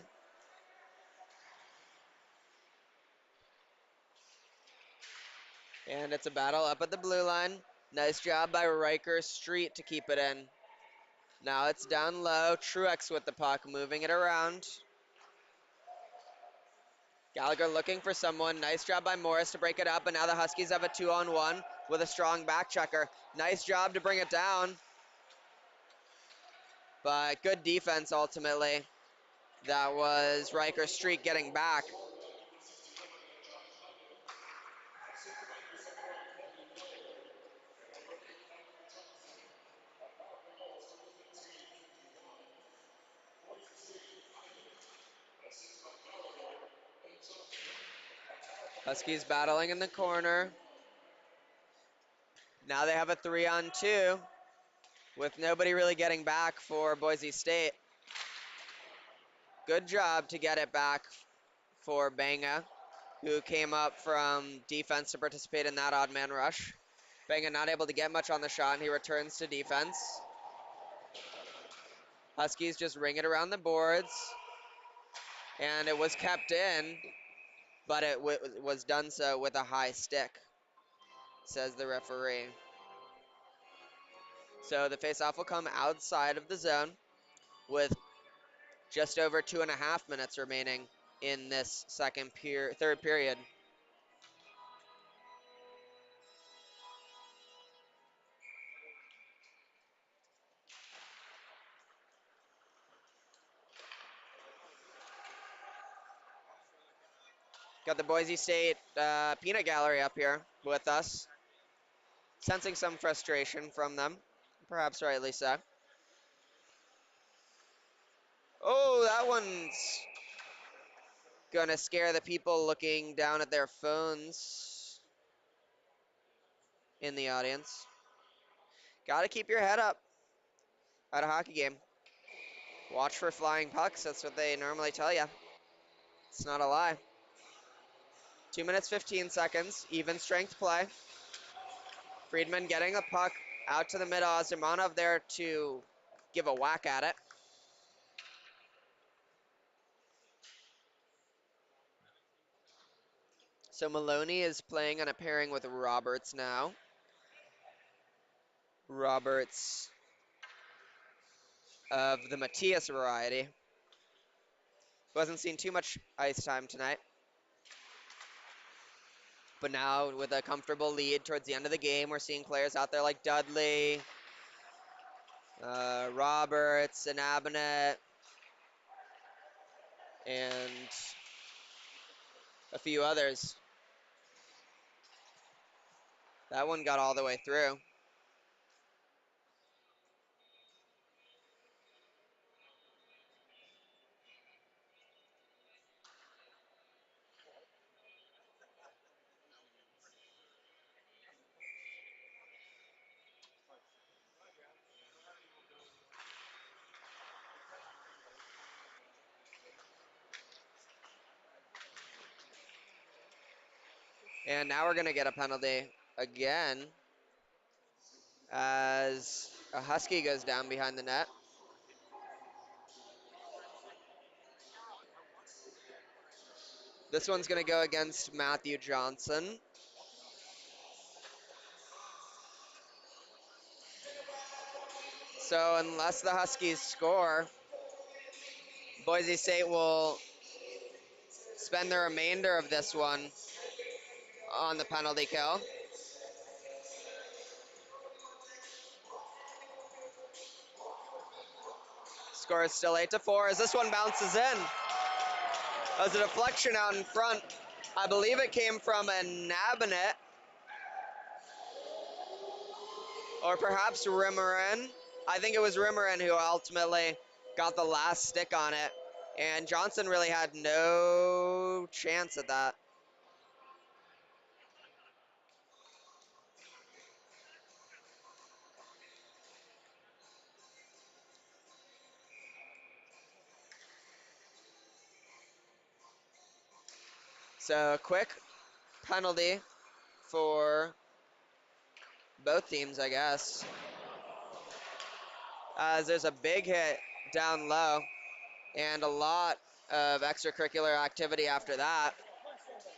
And it's a battle up at the blue line. Nice job by Riker Street to keep it in. Now it's down low. Truex with the puck, moving it around. Gallagher looking for someone. Nice job by Morris to break it up, and now the Huskies have a 2-on-1 with a strong back checker. Nice job to bring it down. But good defense ultimately. That was Riker Street getting back. Huskies battling in the corner. Now they have a 3-on-2 with nobody really getting back for Boise State. Good job to get it back for Banga, who came up from defense to participate in that odd man rush. Banga not able to get much on the shot, and he returns to defense. Huskies just ring it around the boards, and it was kept in, but it was done so with a high stick, says the referee. So the faceoff will come outside of the zone with just over 2.5 minutes remaining in this third period. Got the Boise State peanut gallery up here with us, sensing some frustration from them, perhaps rightly so. Oh, that one's gonna scare the people looking down at their phones in the audience. Gotta keep your head up at a hockey game. Watch for flying pucks, that's what they normally tell you. It's not a lie. 2 minutes, 15 seconds, even strength play. Friedman getting the puck out to the middle. Zimanov there to give a whack at it. So Maloney is playing on a pairing with Roberts now. Roberts of the Matias variety. Wasn't seen too much ice time tonight. But now with a comfortable lead towards the end of the game, we're seeing players out there like Dudley, Roberts, and Abinet, and a few others. That one got all the way through. And now we're going to get a penalty again as a Husky goes down behind the net. This one's going to go against Matthew Johnson. So unless the Huskies score, Boise State will spend the remainder of this one on the penalty kill. Score is still 8-4 as this one bounces in. As a deflection out in front. I believe it came from a Nabinet or perhaps Rimmerin. I think it was Rimmerin who ultimately got the last stick on it. And Johnson really had no chance at that. So quick penalty for both teams, I guess. As there's a big hit down low and a lot of extracurricular activity after that.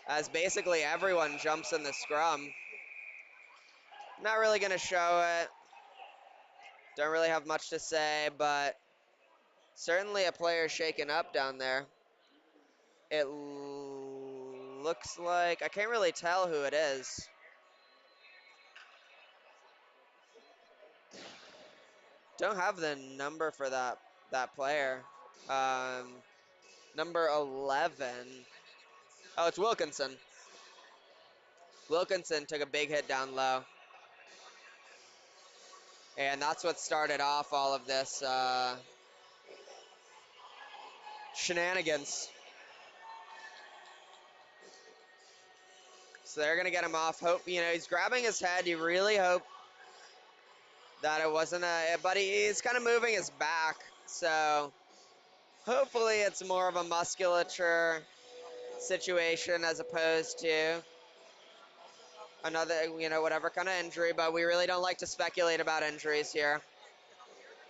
As basically everyone jumps in the scrum. Not really going to show it. Don't really have much to say, but certainly a player shaken up down there. It looks like, I can't really tell who it is. Don't have the number for that player. Number 11. Oh, it's Wilkinson. Wilkinson took a big hit down low. And that's what started off all of this shenanigans. So they're going to get him off. Hope, he's grabbing his head. You really hope that it wasn't but he's kind of moving his back. So hopefully it's more of a musculature situation as opposed to another, whatever kind of injury. But we really don't like to speculate about injuries here.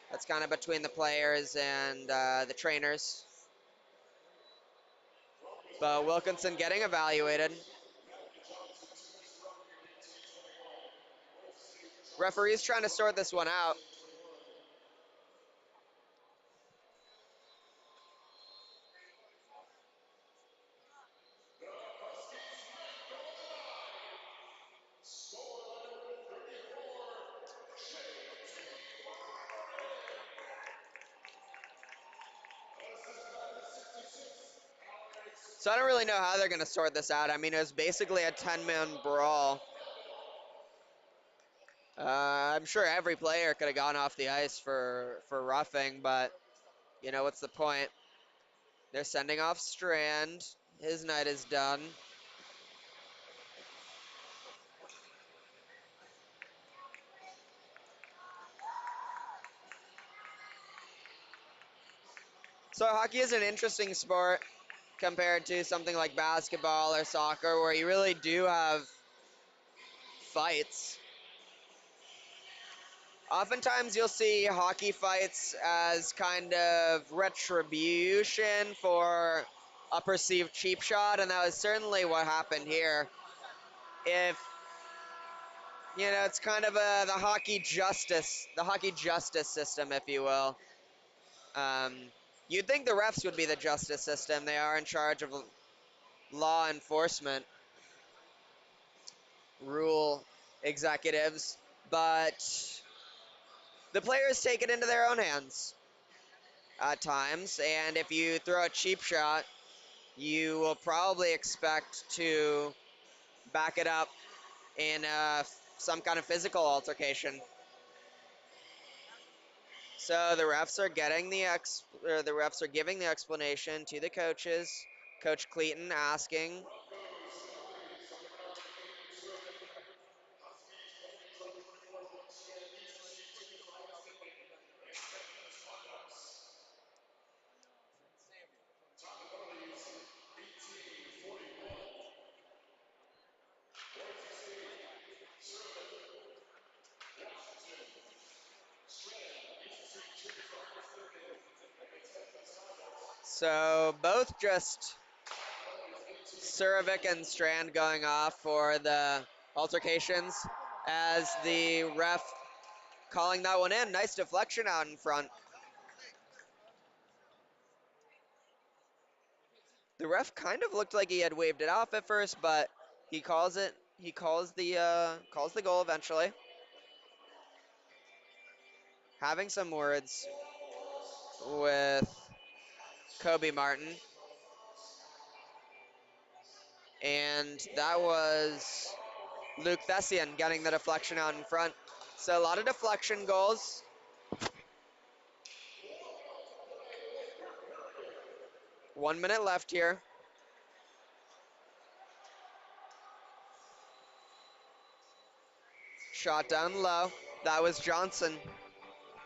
That's kind of between the players and the trainers. But Wilkinson getting evaluated. Referee's trying to sort this one out. So I don't really know how they're going to sort this out. I mean, it was basically a 10-man brawl. I'm sure every player could have gone off the ice for roughing, but, what's the point? They're sending off Strand. His night is done. So hockey is an interesting sport compared to something like basketball or soccer, where you really do have fights. Oftentimes you'll see hockey fights as kind of retribution for a perceived cheap shot, and that was certainly what happened here. If, it's kind of the hockey justice system, if you will. You'd think the refs would be the justice system. They are in charge of law enforcement. rule executives, but the players take it into their own hands at times, and if you throw a cheap shot, you will probably expect to back it up in some kind of physical altercation. So the refs are getting the refs are giving the explanation to the coaches. Coach Cleaton asking. So both just Surovic and Strand going off for the altercations as the ref calling that one in. Nice deflection out in front. The ref kind of looked like he had waved it off at first, but he calls it. He calls the goal eventually. Having some words with Kobe Martin, and that was Luke Thessian getting the deflection out in front. So a lot of deflection goals. 1 minute left here. Shot down low. That was Johnson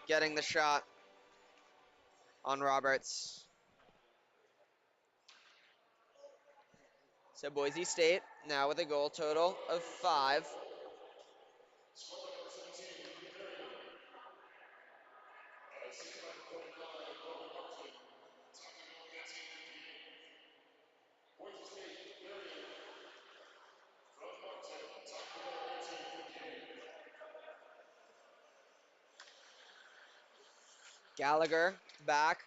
getting the shot on Roberts. So Boise State now with a goal total of 5. Gallagher back,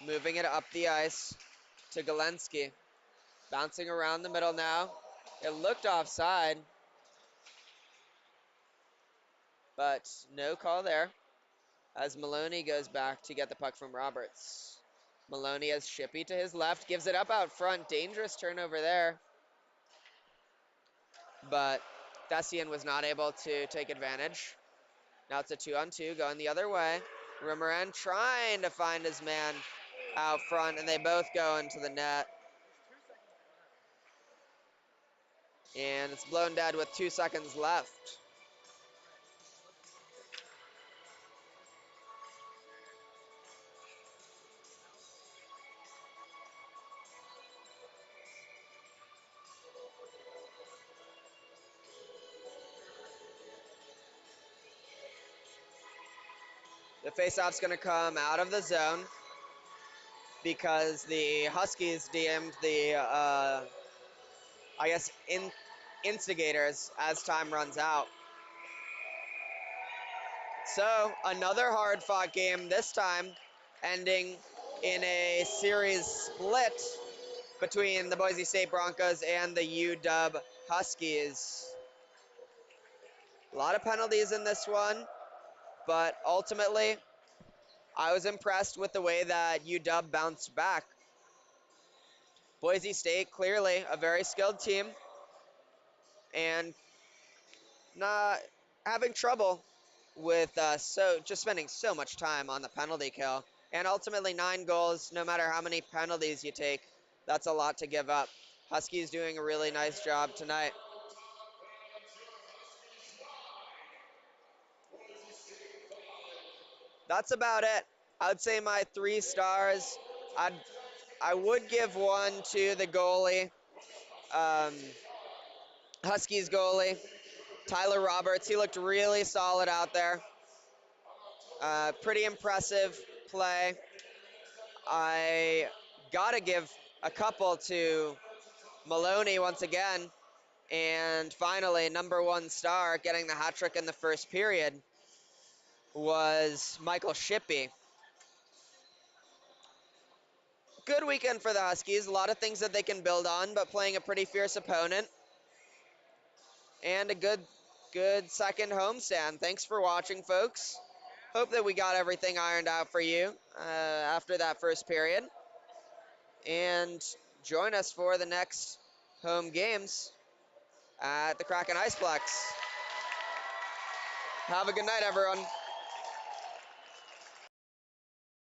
moving it up the ice to Galensky. Bouncing around the middle now. It looked offside, but no call there as Maloney goes back to get the puck from Roberts. Maloney has Shippey to his left, gives it up out front. Dangerous turnover there, but Thessian was not able to take advantage. Now it's a 2-on-2 going the other way. Rimmeran trying to find his man out front, and they both go into the net. And it's blown dead with 2 seconds left. The faceoff's going to come out of the zone because the Huskies deemed the, instigators as time runs out. So another hard-fought game, this time ending in a series split between the Boise State Broncos and the UW Huskies. A lot of penalties in this one, but ultimately, I was impressed with the way that UW bounced back. Boise State, clearly a very skilled team, and not having trouble with just spending so much time on the penalty kill. And ultimately 9 goals, no matter how many penalties you take, that's a lot to give up. Huskies doing a really nice job tonight. That's about it. I would say my 3 stars. I would give one to the goalie, Huskies goalie, Tyler Roberts. He looked really solid out there. Pretty impressive play. I gotta give a couple to Maloney once again. And finally, number 1 star getting the hat trick in the first period was Michael Shippey. Good weekend for the Huskies. A lot of things that they can build on, but playing a pretty fierce opponent. and a good second homestand. Thanks for watching, folks. Hope that we got everything ironed out for you after that first period. And join us for the next home games at the Kraken Iceplex. Have a good night, everyone.